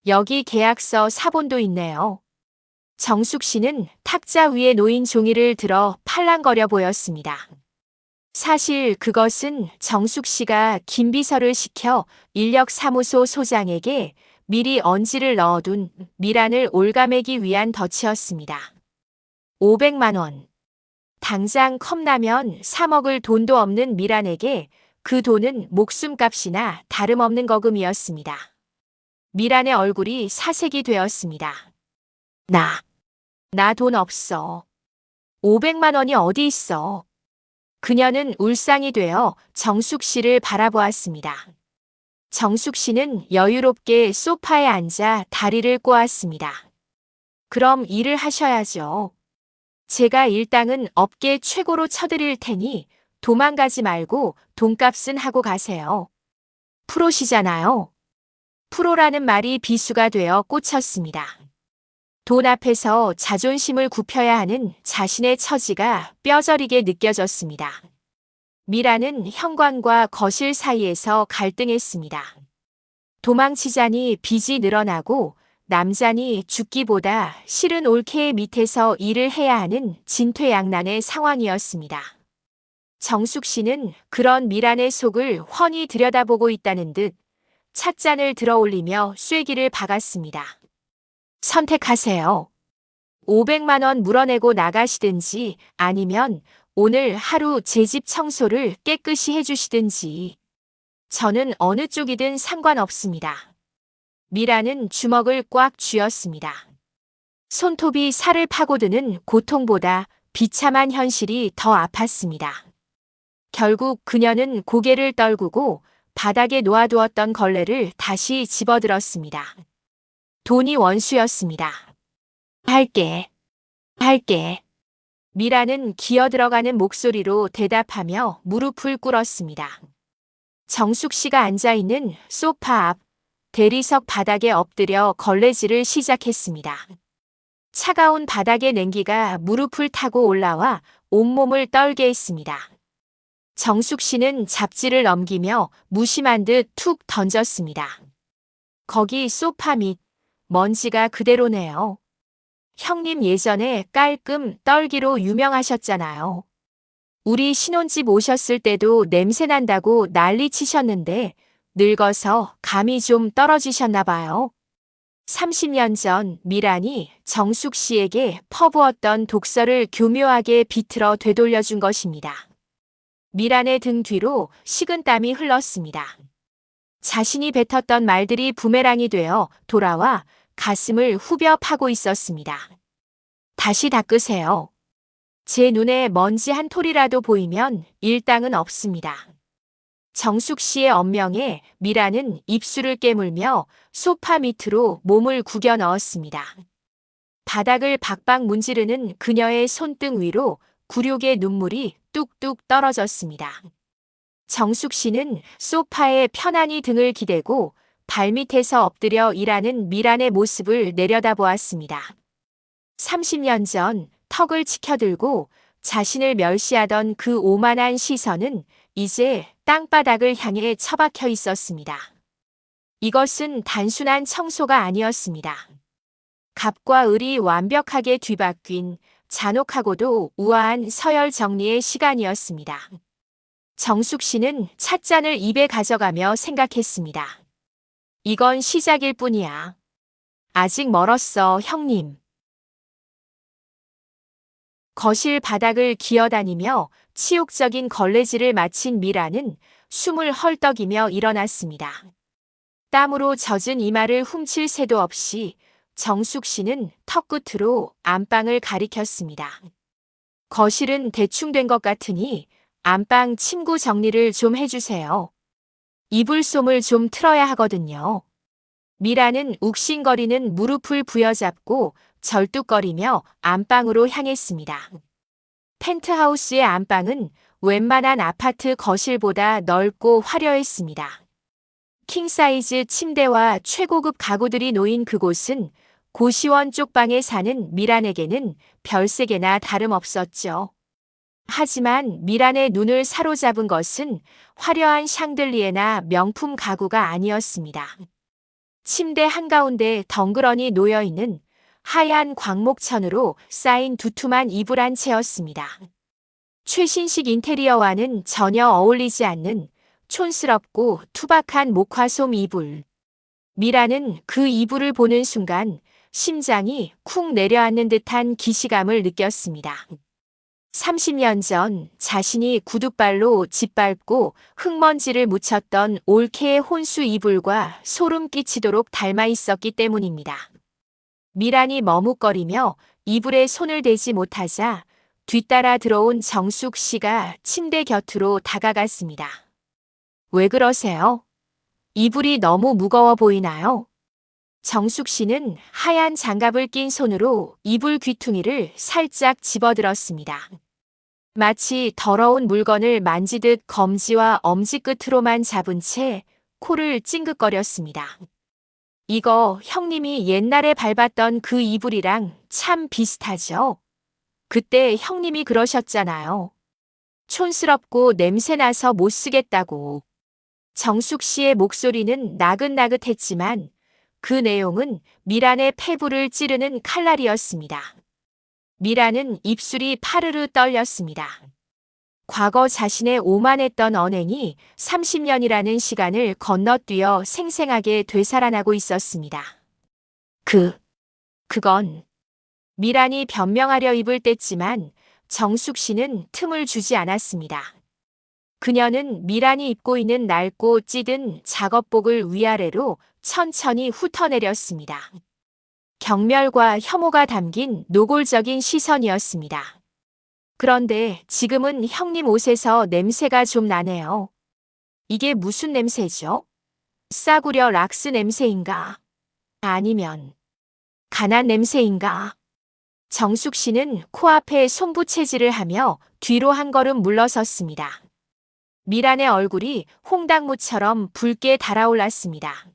여기 계약서 사본도 있네요. 정숙 씨는 탁자 위에 놓인 종이를 들어 팔랑거려 보였습니다. 사실 그것은 정숙 씨가 김비서를 시켜 인력사무소 소장에게 미리 언지를 넣어둔 미란을 올가매기 위한 덫이었습니다. 500만 원. 당장 컵라면 사 먹을 돈도 없는 미란에게 그 돈은 목숨값이나 다름없는 거금이었습니다. 미란의 얼굴이 사색이 되었습니다. 나 돈 없어. 500만 원이 어디 있어? 그녀는 울상이 되어 정숙 씨를 바라보았습니다. 정숙 씨는 여유롭게 소파에 앉아 다리를 꼬았습니다. 그럼 일을 하셔야죠. 제가 일당은 업계 최고로 쳐드릴 테니 도망가지 말고 돈값은 하고 가세요. 프로시잖아요. 프로라는 말이 비수가 되어 꽂혔습니다. 돈 앞에서 자존심을 굽혀야 하는 자신의 처지가 뼈저리게 느껴졌습니다. 미라는 현관과 거실 사이에서 갈등했습니다. 도망치자니 빚이 늘어나고 남자니 죽기보다 싫은 올케의 밑에서 일을 해야 하는 진퇴양난의 상황이었습니다. 정숙 씨는 그런 미란의 속을 훤히 들여다보고 있다는 듯 찻잔을 들어 올리며 쐐기를 박았습니다. 선택하세요. 500만 원 물어내고 나가시든지 아니면 오늘 하루 제 집 청소를 깨끗이 해주시든지. 저는 어느 쪽이든 상관없습니다. 미라는 주먹을 꽉 쥐었습니다. 손톱이 살을 파고드는 고통보다 비참한 현실이 더 아팠습니다. 결국 그녀는 고개를 떨구고 바닥에 놓아두었던 걸레를 다시 집어들었습니다. 돈이 원수였습니다. 할게. 미라는 기어들어가는 목소리로 대답하며 무릎을 꿇었습니다. 정숙 씨가 앉아있는 소파 앞 대리석 바닥에 엎드려 걸레질을 시작했습니다. 차가운 바닥의 냉기가 무릎을 타고 올라와 온몸을 떨게 했습니다. 정숙 씨는 잡지를 넘기며 무심한 듯 툭 던졌습니다. 거기 소파 밑 먼지가 그대로네요. 형님 예전에 깔끔 떨기로 유명하셨잖아요. 우리 신혼집 오셨을 때도 냄새 난다고 난리 치셨는데 늙어서 감이 좀 떨어지셨나 봐요. 30년 전 미란이 정숙 씨에게 퍼부었던 독서를 교묘하게 비틀어 되돌려준 것입니다. 미란의 등 뒤로 식은땀이 흘렀습니다. 자신이 뱉었던 말들이 부메랑이 되어 돌아와 가슴을 후벼 파고 있었습니다. 다시 닦으세요. 제 눈에 먼지 한 톨이라도 보이면 일당은 없습니다. 정숙 씨의 엄명에 미라는 입술을 깨물며 소파 밑으로 몸을 구겨 넣었습니다. 바닥을 박박 문지르는 그녀의 손등 위로 굴욕의 눈물이 뚝뚝 떨어졌습니다. 정숙 씨는 소파에 편안히 등을 기대고 발밑에서 엎드려 일하는 미란의 모습을 내려다보았습니다. 30년 전 턱을 치켜들고 자신을 멸시하던 그 오만한 시선은 이제 땅바닥을 향해 처박혀 있었습니다. 이것은 단순한 청소가 아니었습니다. 갑과 을이 완벽하게 뒤바뀐 잔혹하고도 우아한 서열 정리의 시간이었습니다. 정숙 씨는 찻잔을 입에 가져가며 생각했습니다. 이건 시작일 뿐이야. 아직 멀었어, 형님. 거실 바닥을 기어다니며 치욕적인 걸레질을 마친 미라는 숨을 헐떡이며 일어났습니다. 땀으로 젖은 이마를 훔칠 새도 없이 정숙 씨는 턱끝으로 안방을 가리켰습니다. 거실은 대충 된 것 같으니 안방 침구 정리를 좀 해주세요. 이불솜을 좀 틀어야 하거든요. 미라는 욱신거리는 무릎을 부여잡고 절뚝거리며 안방으로 향했습니다. 펜트하우스의 안방은 웬만한 아파트 거실보다 넓고 화려했습니다. 킹사이즈 침대와 최고급 가구들이 놓인 그곳은 고시원 쪽방에 사는 미란에게는 별세계나 다름없었죠. 하지만 미란의 눈을 사로잡은 것은 화려한 샹들리에나 명품 가구가 아니었습니다. 침대 한가운데 덩그러니 놓여있는 하얀 광목천으로 쌓인 두툼한 이불 한 채였습니다. 최신식 인테리어와는 전혀 어울리지 않는 촌스럽고 투박한 목화솜 이불. 미라는 그 이불을 보는 순간 심장이 쿵 내려앉는 듯한 기시감을 느꼈습니다. 30년 전 자신이 구둣발로 짓밟고 흙먼지를 묻혔던 올케의 혼수 이불과 소름 끼치도록 닮아 있었기 때문입니다. 미란이 머뭇거리며 이불에 손을 대지 못하자 뒤따라 들어온 정숙 씨가 침대 곁으로 다가갔습니다. 왜 그러세요? 이불이 너무 무거워 보이나요? 정숙 씨는 하얀 장갑을 낀 손으로 이불 귀퉁이를 살짝 집어들었습니다. 마치 더러운 물건을 만지듯 검지와 엄지 끝으로만 잡은 채 코를 찡긋거렸습니다. 이거 형님이 옛날에 밟았던 그 이불이랑 참 비슷하죠? 그때 형님이 그러셨잖아요. 촌스럽고 냄새나서 못 쓰겠다고. 정숙 씨의 목소리는 나긋나긋했지만 그 내용은 미란의 폐부를 찌르는 칼날이었습니다. 미란은 입술이 파르르 떨렸습니다. 과거 자신의 오만했던 언행이 30년이라는 시간을 건너뛰어 생생하게 되살아나고 있었습니다. 그건 미란이 변명하려 입을 뗐지만 정숙 씨는 틈을 주지 않았습니다. 그녀는 미란이 입고 있는 낡고 찌든 작업복을 위아래로 천천히 훑어내렸습니다. 경멸과 혐오가 담긴 노골적인 시선이었습니다. 그런데 지금은 형님 옷에서 냄새가 좀 나네요. 이게 무슨 냄새죠? 싸구려 락스 냄새인가? 아니면 가난 냄새인가? 정숙 씨는 코앞에 손부채질을 하며 뒤로 한 걸음 물러섰습니다. 미란의 얼굴이 홍당무처럼 붉게 달아올랐습니다.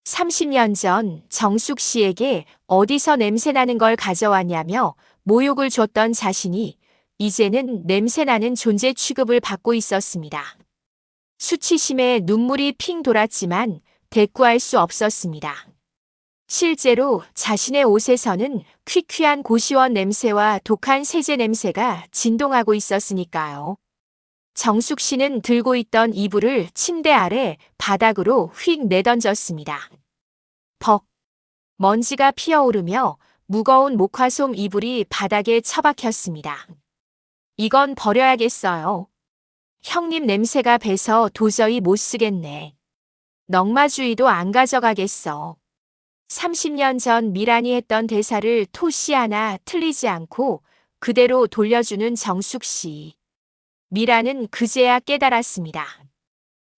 30년 전 정숙 씨에게 어디서 냄새나는 걸 가져왔냐며 모욕을 줬던 자신이 이제는 냄새나는 존재 취급을 받고 있었습니다. 수치심에 눈물이 핑 돌았지만 대꾸할 수 없었습니다. 실제로 자신의 옷에서는 퀴퀴한 고시원 냄새와 독한 세제 냄새가 진동하고 있었으니까요. 정숙 씨는 들고 있던 이불을 침대 아래 바닥으로 휙 내던졌습니다. 벅! 먼지가 피어오르며 무거운 목화솜 이불이 바닥에 처박혔습니다. 이건 버려야겠어요. 형님 냄새가 배서 도저히 못 쓰겠네. 넝마주의도 안 가져가겠어. 30년 전 미란이 했던 대사를 토시 하나 틀리지 않고 그대로 돌려주는 정숙 씨. 미란은 그제야 깨달았습니다.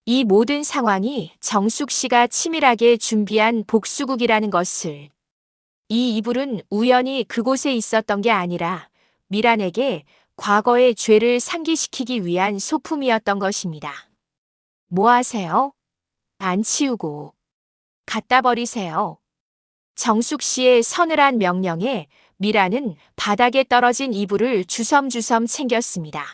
이 모든 상황이 정숙 씨가 치밀하게 준비한 복수국이라는 것을. 이 이불은 우연히 그곳에 있었던 게 아니라 미란에게 과거의 죄를 상기시키기 위한 소품이었던 것입니다. 뭐 하세요? 안 치우고. 갖다 버리세요. 정숙 씨의 서늘한 명령에 미란은 바닥에 떨어진 이불을 주섬주섬 챙겼습니다.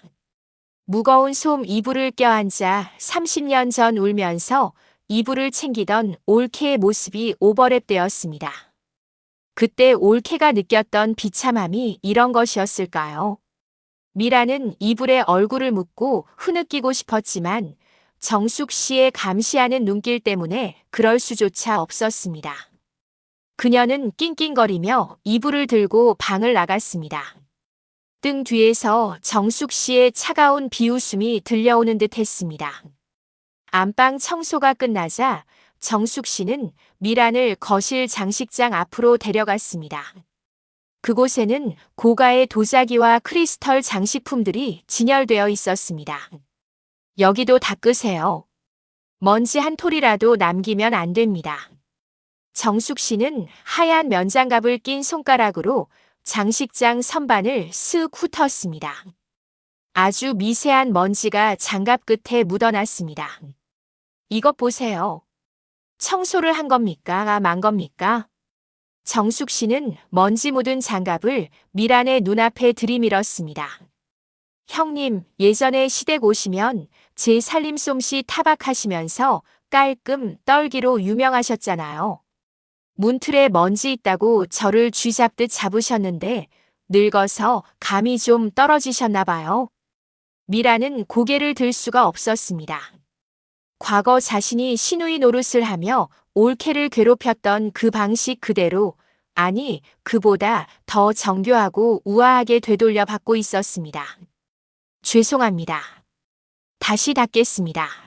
무거운 솜 이불을 껴앉아 30년 전 울면서 이불을 챙기던 올케의 모습이 오버랩되었습니다. 그때 올케가 느꼈던 비참함이 이런 것이었을까요? 미란은 이불에 얼굴을 묻고 흐느끼고 싶었지만 정숙 씨의 감시하는 눈길 때문에 그럴 수조차 없었습니다. 그녀는 낑낑거리며 이불을 들고 방을 나갔습니다. 등 뒤에서 정숙 씨의 차가운 비웃음이 들려오는 듯 했습니다. 안방 청소가 끝나자 정숙 씨는 미란을 거실 장식장 앞으로 데려갔습니다. 그곳에는 고가의 도자기와 크리스털 장식품들이 진열되어 있었습니다. 여기도 닦으세요. 먼지 한 톨이라도 남기면 안 됩니다. 정숙 씨는 하얀 면장갑을 낀 손가락으로 장식장 선반을 쓱 훑었습니다. 아주 미세한 먼지가 장갑 끝에 묻어났습니다. 이것 보세요. 청소를 한 겁니까? 만 겁니까? 정숙 씨는 먼지 묻은 장갑을 미란의 눈앞에 들이밀었습니다. 형님, 예전에 시댁 오시면 제 살림 솜씨 타박하시면서 깔끔 떨기로 유명하셨잖아요. 문틀에 먼지 있다고 저를 쥐잡듯 잡으셨는데 늙어서 감이 좀 떨어지셨나 봐요. 미란은 고개를 들 수가 없었습니다. 과거 자신이 시누이 노릇을 하며 올케를 괴롭혔던 그 방식 그대로, 아니 그보다 더 정교하고 우아하게 되돌려 받고 있었습니다. 죄송합니다. 다시 닦겠습니다.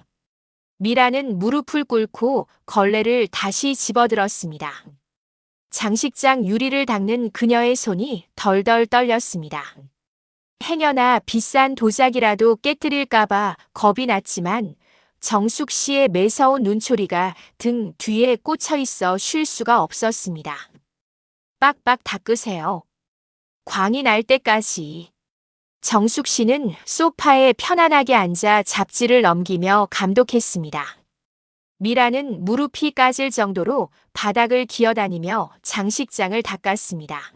미란은 무릎을 꿇고 걸레를 다시 집어들었습니다. 장식장 유리를 닦는 그녀의 손이 덜덜 떨렸습니다. 행여나 비싼 도자기라도 깨뜨릴까봐 겁이 났지만 정숙 씨의 매서운 눈초리가 등 뒤에 꽂혀 있어 쉴 수가 없었습니다. 빡빡 닦으세요. 광이 날 때까지. 정숙 씨는 소파에 편안하게 앉아 잡지를 넘기며 감독했습니다. 미라는 무릎이 까질 정도로 바닥을 기어다니며 장식장을 닦았습니다.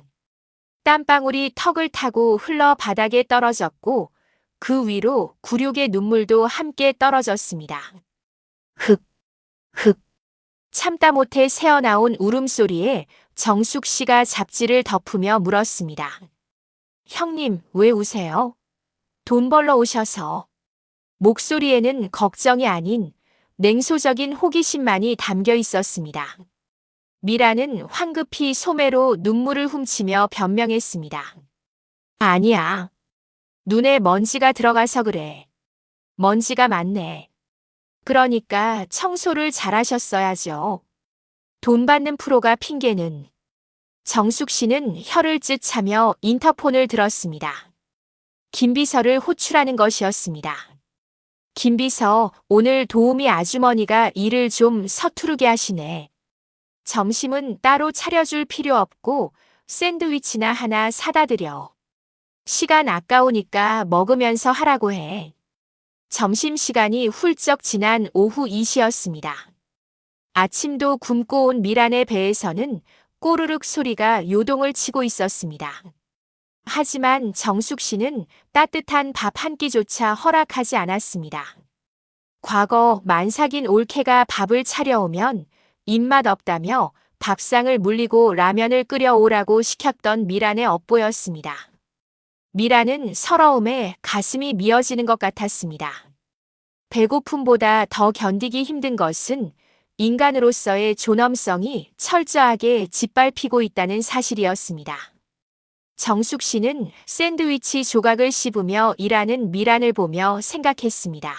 땀방울이 턱을 타고 흘러 바닥에 떨어졌고 그 위로 굴욕의 눈물도 함께 떨어졌습니다. 흑, 흑. 참다 못해 새어나온 울음소리에 정숙 씨가 잡지를 덮으며 물었습니다. 형님, 왜 우세요? 돈 벌러 오셔서. 목소리에는 걱정이 아닌 냉소적인 호기심만이 담겨 있었습니다. 미라는 황급히 소매로 눈물을 훔치며 변명했습니다. 아니야. 눈에 먼지가 들어가서 그래. 먼지가 많네. 그러니까 청소를 잘하셨어야죠. 돈 받는 프로가 핑계는. 정숙 씨는 혀를 쯧 차며 인터폰을 들었습니다. 김비서를 호출하는 것이었습니다. 김비서, 오늘 도우미 아주머니가 일을 좀 서투르게 하시네. 점심은 따로 차려줄 필요 없고 샌드위치나 하나 사다 드려. 시간 아까우니까 먹으면서 하라고 해. 점심시간이 훌쩍 지난 오후 2시였습니다. 아침도 굶고 온 미란의 배에서는 꼬르륵 소리가 요동을 치고 있었습니다. 하지만 정숙 씨는 따뜻한 밥 한 끼조차 허락하지 않았습니다. 과거 만삭인 올케가 밥을 차려오면 입맛 없다며 밥상을 물리고 라면을 끓여오라고 시켰던 미란의 업보였습니다. 미란은 서러움에 가슴이 미어지는 것 같았습니다. 배고픔보다 더 견디기 힘든 것은 인간으로서의 존엄성이 철저하게 짓밟히고 있다는 사실이었습니다. 정숙 씨는 샌드위치 조각을 씹으며 일하는 미란을 보며 생각했습니다.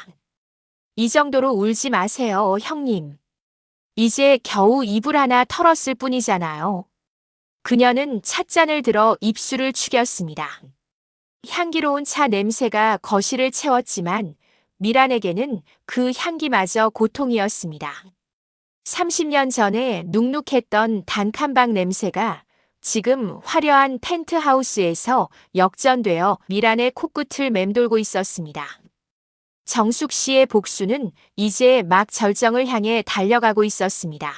이 정도로 울지 마세요, 형님. 이제 겨우 이불 하나 털었을 뿐이잖아요. 그녀는 찻잔을 들어 입술을 축였습니다. 향기로운 차 냄새가 거실을 채웠지만 미란에게는 그 향기마저 고통이었습니다. 30년 전에 눅눅했던 단칸방 냄새가 지금 화려한 펜트하우스에서 역전되어 미란의 코끝을 맴돌고 있었습니다. 정숙 씨의 복수는 이제 막 절정을 향해 달려가고 있었습니다.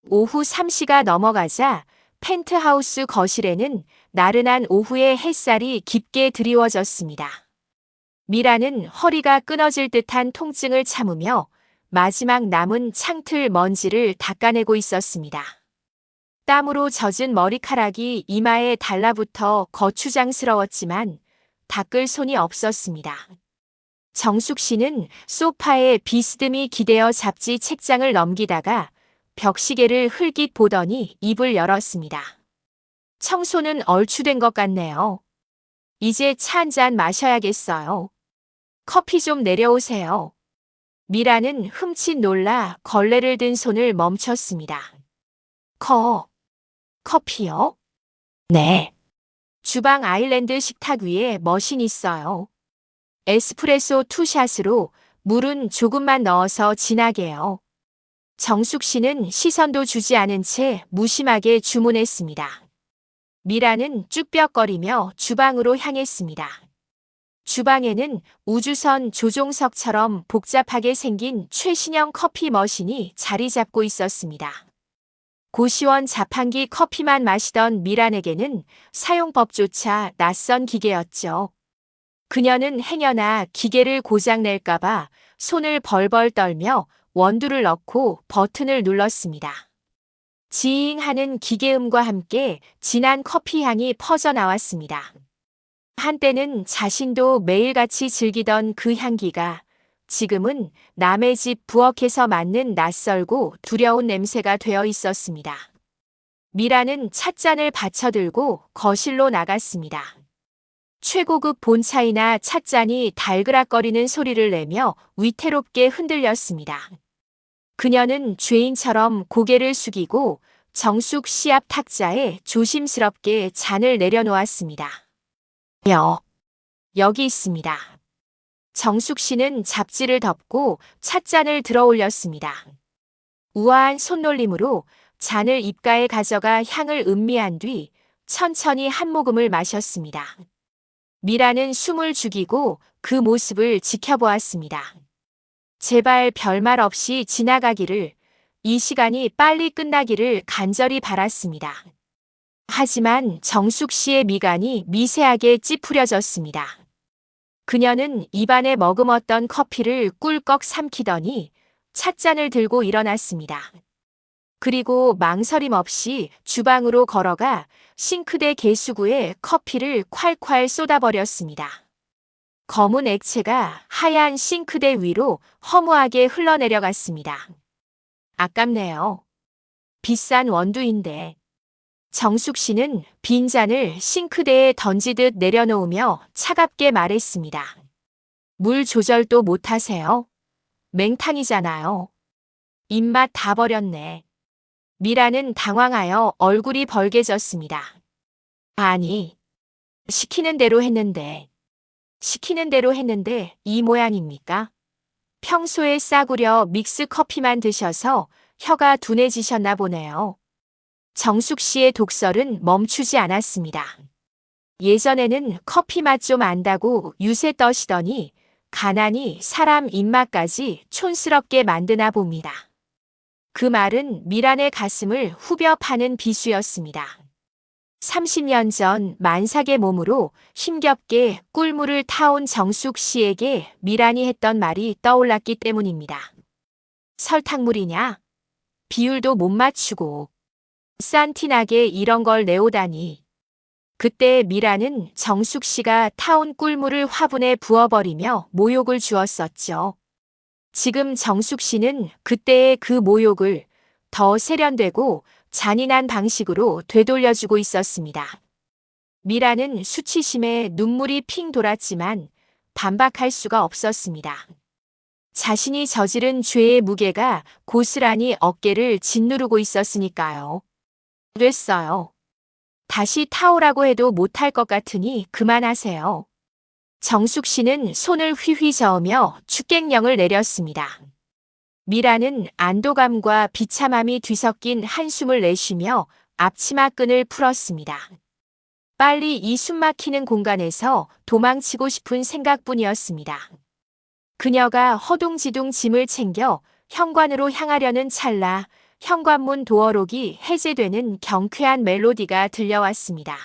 오후 3시가 넘어가자 펜트하우스 거실에는 나른한 오후의 햇살이 깊게 드리워졌습니다. 미라는 허리가 끊어질 듯한 통증을 참으며 마지막 남은 창틀 먼지를 닦아내고 있었습니다. 땀으로 젖은 머리카락이 이마에 달라붙어 거추장스러웠지만 닦을 손이 없었습니다. 정숙 씨는 소파에 비스듬히 기대어 잡지 책장을 넘기다가 벽시계를 흘깃 보더니 입을 열었습니다. 청소는 얼추된 것 같네요. 이제 차 한 잔 마셔야겠어요. 커피 좀 내려오세요. 미라는 흠칫 놀라 걸레를 든 손을 멈췄습니다. 커피요? 네. 주방 아일랜드 식탁 위에 머신 있어요. 에스프레소 투샷으로 물은 조금만 넣어서 진하게요. 정숙 씨는 시선도 주지 않은 채 무심하게 주문했습니다. 미라는 쭈뼛거리며 주방으로 향했습니다. 주방에는 우주선 조종석처럼 복잡하게 생긴 최신형 커피 머신이 자리 잡고 있었습니다. 고시원 자판기 커피만 마시던 미란에게는 사용법조차 낯선 기계였죠. 그녀는 행여나 기계를 고장낼까봐 손을 벌벌 떨며 원두를 넣고 버튼을 눌렀습니다. 지잉하는 기계음과 함께 진한 커피 향이 퍼져나왔습니다. 한때는 자신도 매일같이 즐기던 그 향기가 지금은 남의 집 부엌에서 맡는 낯설고 두려운 냄새가 되어 있었습니다. 미라는 찻잔을 받쳐들고 거실로 나갔습니다. 최고급 본차이나 찻잔이 달그락거리는 소리를 내며 위태롭게 흔들렸습니다. 그녀는 죄인처럼 고개를 숙이고 정숙 씨 앞 탁자에 조심스럽게 잔을 내려놓았습니다. 여기 있습니다. 정숙 씨는 잡지를 덮고 찻잔을 들어 올렸습니다. 우아한 손놀림으로 잔을 입가에 가져가 향을 음미한 뒤 천천히 한 모금을 마셨습니다. 미라는 숨을 죽이고 그 모습을 지켜보았습니다. 제발 별말 없이 지나가기를, 이 시간이 빨리 끝나기를 간절히 바랐습니다. 하지만 정숙 씨의 미간이 미세하게 찌푸려졌습니다. 그녀는 입안에 머금었던 커피를 꿀꺽 삼키더니 찻잔을 들고 일어났습니다. 그리고 망설임 없이 주방으로 걸어가 싱크대 개수구에 커피를 콸콸 쏟아버렸습니다. 검은 액체가 하얀 싱크대 위로 허무하게 흘러내려갔습니다. 아깝네요. 비싼 원두인데. 정숙 씨는 빈 잔을 싱크대에 던지듯 내려놓으며 차갑게 말했습니다. 물 조절도 못하세요? 맹탕이잖아요. 입맛 다 버렸네. 미라는 당황하여 얼굴이 벌개졌습니다. 아니, 시키는 대로 했는데 이 모양입니까? 평소에 싸구려 믹스 커피만 드셔서 혀가 둔해지셨나 보네요. 정숙 씨의 독설은 멈추지 않았습니다. 예전에는 커피 맛 좀 안다고 유세 떠시더니 가난이 사람 입맛까지 촌스럽게 만드나 봅니다. 그 말은 미란의 가슴을 후벼 파는 비수였습니다. 30년 전 만삭의 몸으로 힘겹게 꿀물을 타온 정숙 씨에게 미란이 했던 말이 떠올랐기 때문입니다. 설탕물이냐? 비율도 못 맞추고 싼 티나게 이런 걸 내오다니. 그때 미란은 정숙 씨가 타온 꿀물을 화분에 부어버리며 모욕을 주었었죠. 지금 정숙 씨는 그때의 그 모욕을 더 세련되고 잔인한 방식으로 되돌려주고 있었습니다. 미라는 수치심에 눈물이 핑 돌았지만 반박할 수가 없었습니다. 자신이 저지른 죄의 무게가 고스란히 어깨를 짓누르고 있었으니까요. 됐어요. 다시 타오라고 해도 못할 것 같으니 그만하세요. 정숙 씨는 손을 휘휘 저으며 축객령을 내렸습니다. 미라는 안도감과 비참함이 뒤섞인 한숨을 내쉬며 앞치마 끈을 풀었습니다. 빨리 이 숨막히는 공간에서 도망치고 싶은 생각뿐이었습니다. 그녀가 허둥지둥 짐을 챙겨 현관으로 향하려는 찰나 현관문 도어록이 해제되는 경쾌한 멜로디가 들려왔습니다.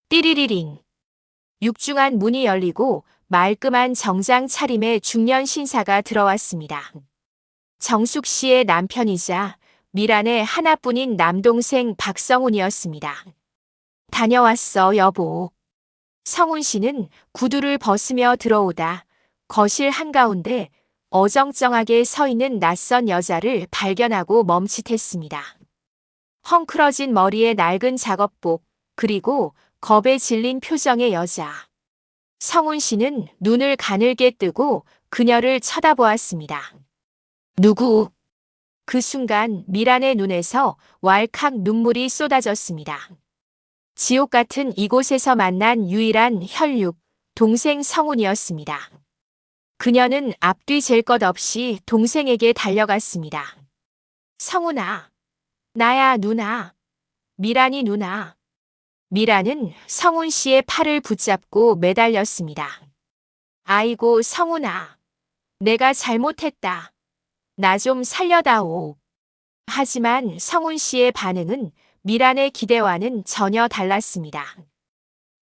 띠리리링. 육중한 문이 열리고 말끔한 정장 차림의 중년 신사가 들어왔습니다. 정숙 씨의 남편이자 미란의 하나뿐인 남동생 박성훈이었습니다. 다녀왔어, 여보. 성훈 씨는 구두를 벗으며 들어오다 거실 한가운데 어정쩡하게 서 있는 낯선 여자를 발견하고 멈칫했습니다. 헝클어진 머리에 낡은 작업복, 그리고 겁에 질린 표정의 여자. 성훈 씨는 눈을 가늘게 뜨고 그녀를 쳐다보았습니다. 누구? 그 순간 미란의 눈에서 왈칵 눈물이 쏟아졌습니다. 지옥 같은 이곳에서 만난 유일한 혈육, 동생 성훈이었습니다. 그녀는 앞뒤 잴 것 없이 동생에게 달려갔습니다. 성훈아, 나야 누나. 미란이 누나. 미란은 성훈 씨의 팔을 붙잡고 매달렸습니다. 아이고 성훈아, 내가 잘못했다. 나 좀 살려다오. 하지만 성훈 씨의 반응은 미란의 기대와는 전혀 달랐습니다.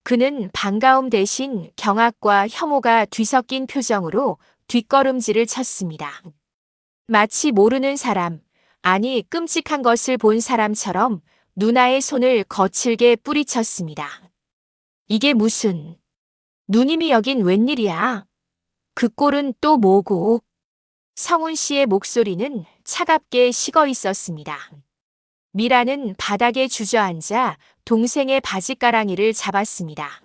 그는 반가움 대신 경악과 혐오가 뒤섞인 표정으로 뒷걸음질을 쳤습니다. 마치 모르는 사람, 아니 끔찍한 것을 본 사람처럼 누나의 손을 거칠게 뿌리쳤습니다. 이게 무슨, 누님이 여긴 웬일이야? 그 꼴은 또 뭐고? 성훈 씨의 목소리는 차갑게 식어 있었습니다. 미라는 바닥에 주저앉아 동생의 바지가랑이를 잡았습니다.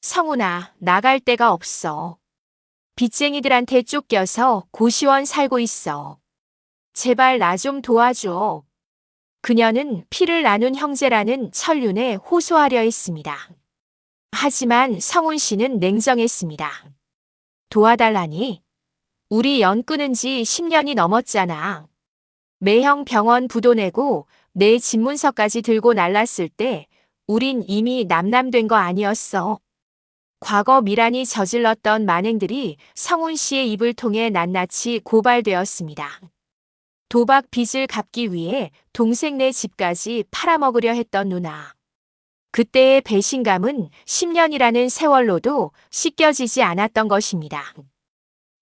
성훈아, 나갈 데가 없어. 빚쟁이들한테 쫓겨서 고시원 살고 있어. 제발 나 좀 도와줘. 그녀는 피를 나눈 형제라는 천륜에 호소하려 했습니다. 하지만 성훈 씨는 냉정했습니다. 도와달라니? 우리 연 끊은 지 10년이 넘었잖아. 매형 병원 부도 내고 내 집문서까지 들고 날랐을 때 우린 이미 남남된 거 아니었어. 과거 미란이 저질렀던 만행들이 성훈 씨의 입을 통해 낱낱이 고발되었습니다. 도박 빚을 갚기 위해 동생네 집까지 팔아먹으려 했던 누나. 그때의 배신감은 10년이라는 세월로도 씻겨지지 않았던 것입니다.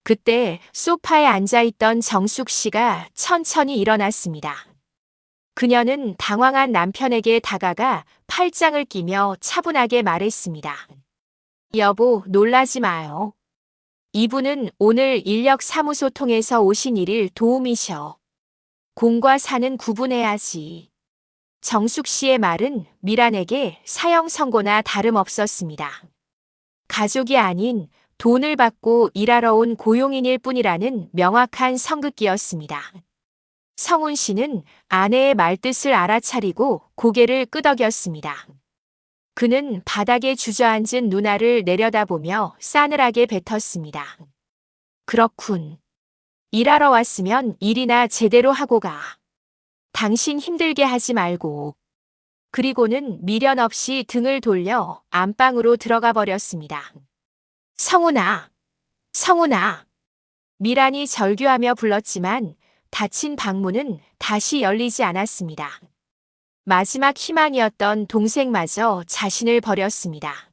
그때 소파에 앉아있던 정숙 씨가 천천히 일어났습니다. 그녀는 당황한 남편에게 다가가 팔짱을 끼며 차분하게 말했습니다. 여보, 놀라지 마요. 이분은 오늘 인력사무소 통해서 오신 일일 도우미셔. 공과 사는 구분해야지. 정숙 씨의 말은 미란에게 사형 선고나 다름없었습니다. 가족이 아닌 돈을 받고 일하러 온 고용인일 뿐이라는 명확한 선긋기였습니다. 성훈 씨는 아내의 말뜻을 알아차리고 고개를 끄덕였습니다. 그는 바닥에 주저앉은 누나를 내려다보며 싸늘하게 뱉었습니다. 그렇군. 일하러 왔으면 일이나 제대로 하고 가. 당신 힘들게 하지 말고. 그리고는 미련 없이 등을 돌려 안방으로 들어가 버렸습니다. 성훈아, 성훈아. 미란이 절규하며 불렀지만 닫힌 방문은 다시 열리지 않았습니다. 마지막 희망이었던 동생마저 자신을 버렸습니다.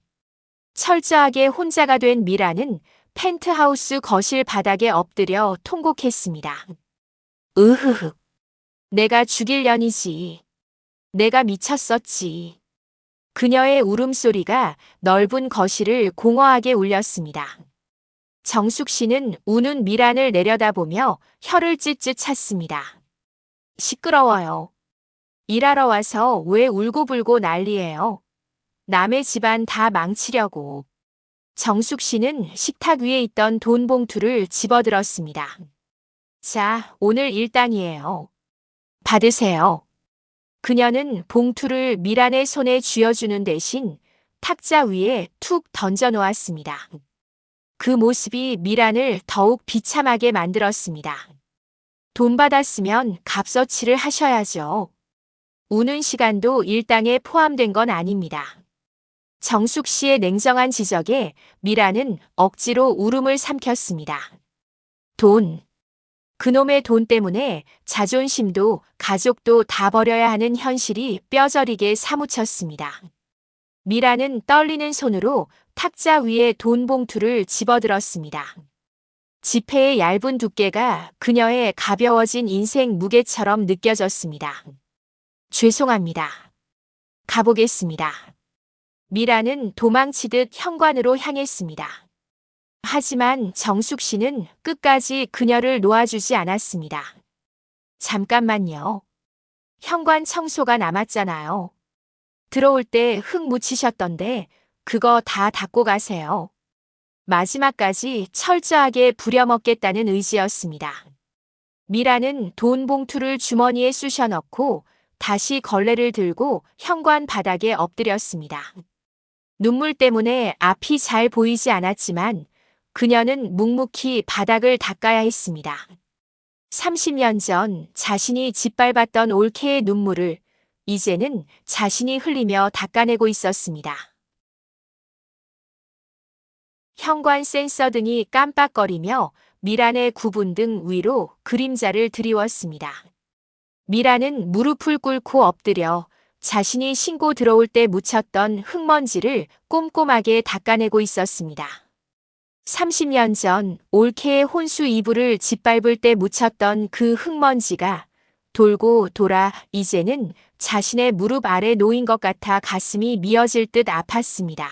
철저하게 혼자가 된 미란은 펜트하우스 거실 바닥에 엎드려 통곡했습니다. 으흐흐. 내가 죽일 년이지. 내가 미쳤었지. 그녀의 울음소리가 넓은 거실을 공허하게 울렸습니다. 정숙 씨는 우는 미란을 내려다보며 혀를 찢찢 찼습니다. 시끄러워요. 일하러 와서 왜 울고불고 난리예요? 남의 집안 다 망치려고. 정숙 씨는 식탁 위에 있던 돈 봉투를 집어들었습니다. 자, 오늘 일당이에요. 받으세요. 그녀는 봉투를 미란의 손에 쥐어주는 대신 탁자 위에 툭 던져놓았습니다. 그 모습이 미란을 더욱 비참하게 만들었습니다. 돈 받았으면 값어치를 하셔야죠. 우는 시간도 일당에 포함된 건 아닙니다. 정숙 씨의 냉정한 지적에 미란은 억지로 울음을 삼켰습니다. 돈. 그놈의 돈 때문에 자존심도 가족도 다 버려야 하는 현실이 뼈저리게 사무쳤습니다. 미란은 떨리는 손으로 탁자 위에 돈 봉투를 집어들었습니다. 지폐의 얇은 두께가 그녀의 가벼워진 인생 무게처럼 느껴졌습니다. 죄송합니다. 가보겠습니다. 미란은 도망치듯 현관으로 향했습니다. 하지만 정숙 씨는 끝까지 그녀를 놓아주지 않았습니다. 잠깐만요. 현관 청소가 남았잖아요. 들어올 때 흙 묻히셨던데 그거 다 닦고 가세요. 마지막까지 철저하게 부려먹겠다는 의지였습니다. 미란은 돈 봉투를 주머니에 쑤셔 넣고 다시 걸레를 들고 현관 바닥에 엎드렸습니다. 눈물 때문에 앞이 잘 보이지 않았지만 그녀는 묵묵히 바닥을 닦아야 했습니다. 30년 전 자신이 짓밟았던 올케의 눈물을 이제는 자신이 흘리며 닦아내고 있었습니다. 현관 센서 등이 깜빡거리며 미란의 구분 등 위로 그림자를 드리웠습니다. 미란은 무릎을 꿇고 엎드려 자신이 신고 들어올 때 묻혔던 흙먼지를 꼼꼼하게 닦아내고 있었습니다. 30년 전 올케의 혼수 이불을 짓밟을 때 묻혔던 그 흙먼지가 돌고 돌아 이제는 자신의 무릎 아래 놓인 것 같아 가슴이 미어질 듯 아팠습니다.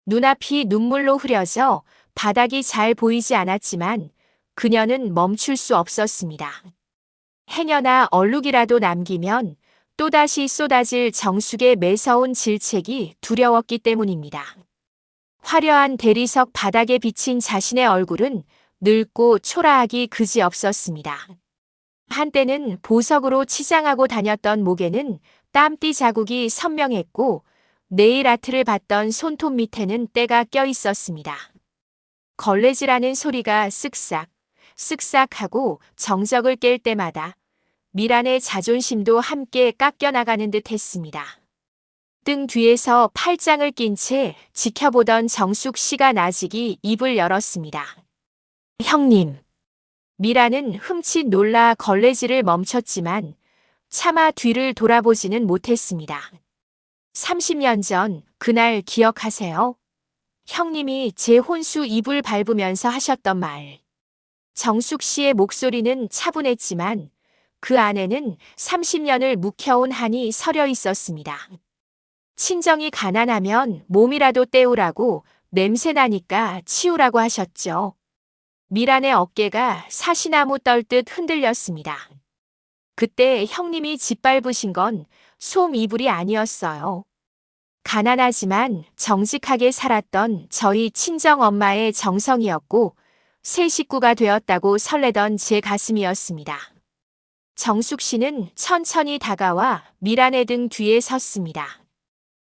눈앞이 눈물로 흐려져 바닥이 잘 보이지 않았지만 그녀는 멈출 수 없었습니다. 해녀나 얼룩이라도 남기면 또다시 쏟아질 정숙의 매서운 질책이 두려웠기 때문입니다. 화려한 대리석 바닥에 비친 자신의 얼굴은 늙고 초라하기 그지없었습니다. 한때는 보석으로 치장하고 다녔던 목에는 땀띠 자국이 선명했고 네일 아트를 받던 손톱 밑에는 때가 껴 있었습니다. 걸레질하는 소리가 쓱싹, 쓱싹하고 정적을 깰 때마다 미란의 자존심도 함께 깎여나가는 듯 했습니다. 등 뒤에서 팔짱을 낀 채 지켜보던 정숙 씨가 나직이 입을 열었습니다. 형님. 미란은 흠칫 놀라 걸레질을 멈췄지만 차마 뒤를 돌아보지는 못했습니다. 30년 전 그날 기억하세요? 형님이 제 혼수 이불 밟으면서 하셨던 말. 정숙 씨의 목소리는 차분했지만 그 안에는 30년을 묵혀온 한이 서려 있었습니다. 친정이 가난하면 몸이라도 때우라고 냄새나니까 치우라고 하셨죠. 미란의 어깨가 사시나무 떨듯 흔들렸습니다. 그때 형님이 짓밟으신 건 솜 이불이 아니었어요. 가난하지만 정직하게 살았던 저희 친정엄마의 정성이었고 새 식구가 되었다고 설레던 제 가슴이었습니다. 정숙 씨는 천천히 다가와 미란의 등 뒤에 섰습니다.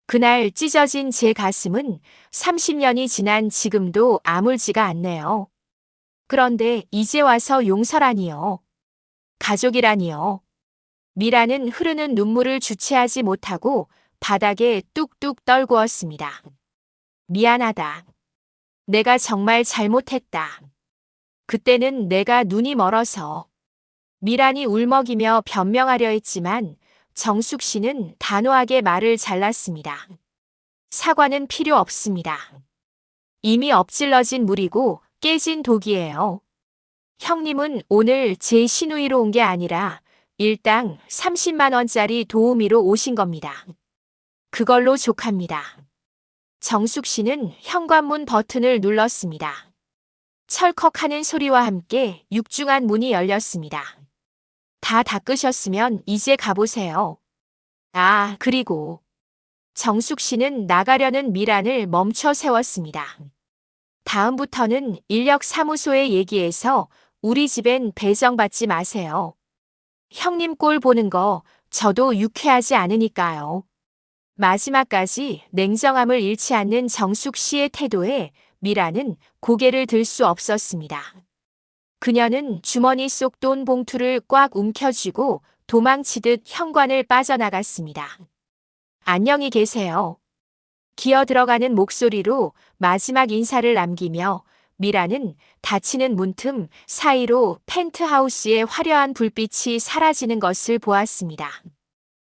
그날 찢어진 제 가슴은 30년이 지난 지금도 아물지가 않네요. 그런데 이제 와서 용서라니요. 가족이라니요. 미라는 흐르는 눈물을 주체하지 못하고 바닥에 뚝뚝 떨구었습니다. 미안하다. 내가 정말 잘못했다. 그때는 내가 눈이 멀어서. 미란이 울먹이며 변명하려 했지만 정숙 씨는 단호하게 말을 잘랐습니다. 사과는 필요 없습니다. 이미 엎질러진 물이고 깨진 독이에요. 형님은 오늘 제 시누이로 온 게 아니라 일당 30만 원짜리 도우미로 오신 겁니다. 그걸로 족합니다. 정숙 씨는 현관문 버튼을 눌렀습니다. 철컥하는 소리와 함께 육중한 문이 열렸습니다. 다 닦으셨으면 이제 가보세요. 아, 그리고 정숙 씨는 나가려는 미란을 멈춰 세웠습니다. 다음부터는 인력사무소에 얘기해서 우리 집엔 배정받지 마세요. 형님 꼴 보는 거 저도 유쾌하지 않으니까요. 마지막까지 냉정함을 잃지 않는 정숙 씨의 태도에 미라는 고개를 들 수 없었습니다. 그녀는 주머니 속 돈 봉투를 꽉 움켜쥐고 도망치듯 현관을 빠져나갔습니다. 안녕히 계세요. 기어 들어가는 목소리로 마지막 인사를 남기며 미라는 닫히는 문틈 사이로 펜트하우스의 화려한 불빛이 사라지는 것을 보았습니다.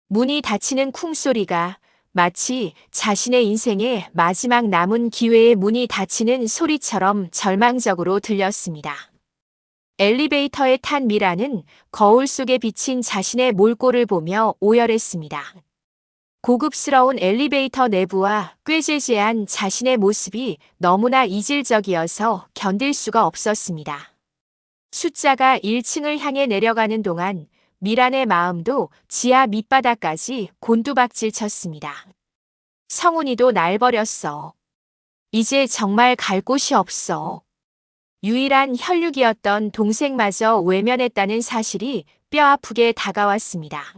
문이 닫히는 쿵소리가 마치 자신의 인생의 마지막 남은 기회의 문이 닫히는 소리처럼 절망적으로 들렸습니다. 엘리베이터에 탄 미라는 거울 속에 비친 자신의 몰골을 보며 오열했습니다. 고급스러운 엘리베이터 내부와 꾀죄죄한 자신의 모습이 너무나 이질적이어서 견딜 수가 없었습니다. 숫자가 1층을 향해 내려가는 동안 미란의 마음도 지하 밑바닥까지 곤두박질 쳤습니다. 성훈이도 날 버렸어. 이제 정말 갈 곳이 없어. 유일한 혈육이었던 동생마저 외면했다는 사실이 뼈아프게 다가왔습니다.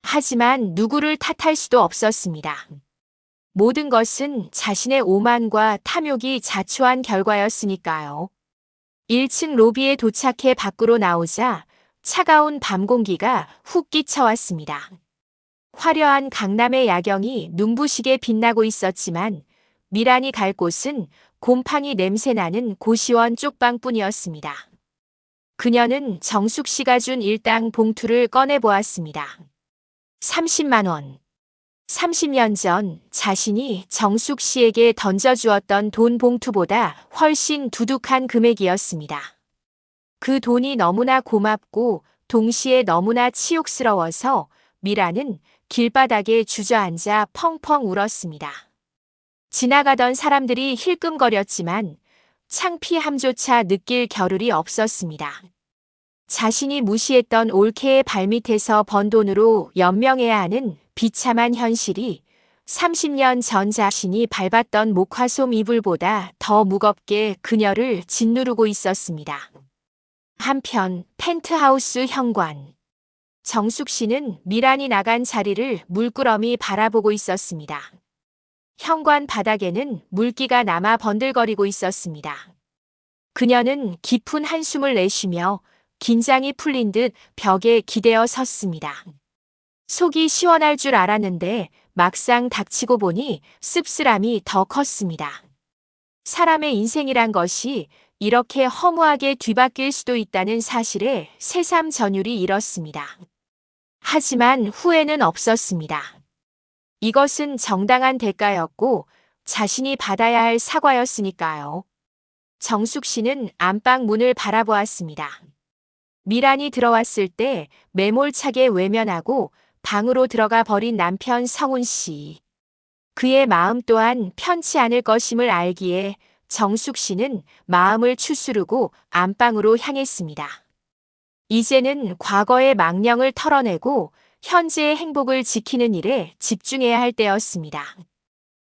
하지만 누구를 탓할 수도 없었습니다. 모든 것은 자신의 오만과 탐욕이 자초한 결과였으니까요. 1층 로비에 도착해 밖으로 나오자 차가운 밤 공기가 훅 끼쳐왔습니다. 화려한 강남의 야경이 눈부시게 빛나고 있었지만 미란이 갈 곳은 곰팡이 냄새나는 고시원 쪽방뿐이었습니다. 그녀는 정숙 씨가 준 일당 봉투를 꺼내보았습니다. 30만 원. 30년 전 자신이 정숙 씨에게 던져주었던 돈 봉투보다 훨씬 두둑한 금액이었습니다. 그 돈이 너무나 고맙고 동시에 너무나 치욕스러워서 미라는 길바닥에 주저앉아 펑펑 울었습니다. 지나가던 사람들이 힐끔거렸지만 창피함조차 느낄 겨를이 없었습니다. 자신이 무시했던 올케의 발밑에서 번 돈으로 연명해야 하는 비참한 현실이 30년 전 자신이 밟았던 목화솜 이불보다 더 무겁게 그녀를 짓누르고 있었습니다. 한편 펜트하우스 현관. 정숙 씨는 미란이 나간 자리를 물끄러미 바라보고 있었습니다. 현관 바닥에는 물기가 남아 번들거리고 있었습니다. 그녀는 깊은 한숨을 내쉬며 긴장이 풀린 듯 벽에 기대어 섰습니다. 속이 시원할 줄 알았는데 막상 닥치고 보니 씁쓸함이 더 컸습니다. 사람의 인생이란 것이 이렇게 허무하게 뒤바뀔 수도 있다는 사실에 새삼 전율이 일었습니다. 하지만 후회는 없었습니다. 이것은 정당한 대가였고 자신이 받아야 할 사과였으니까요. 정숙 씨는 안방 문을 바라보았습니다. 미란이 들어왔을 때 매몰차게 외면하고 방으로 들어가 버린 남편 성훈 씨. 그의 마음 또한 편치 않을 것임을 알기에 정숙 씨는 마음을 추스르고 안방으로 향했습니다. 이제는 과거의 망령을 털어내고 현재의 행복을 지키는 일에 집중해야 할 때였습니다.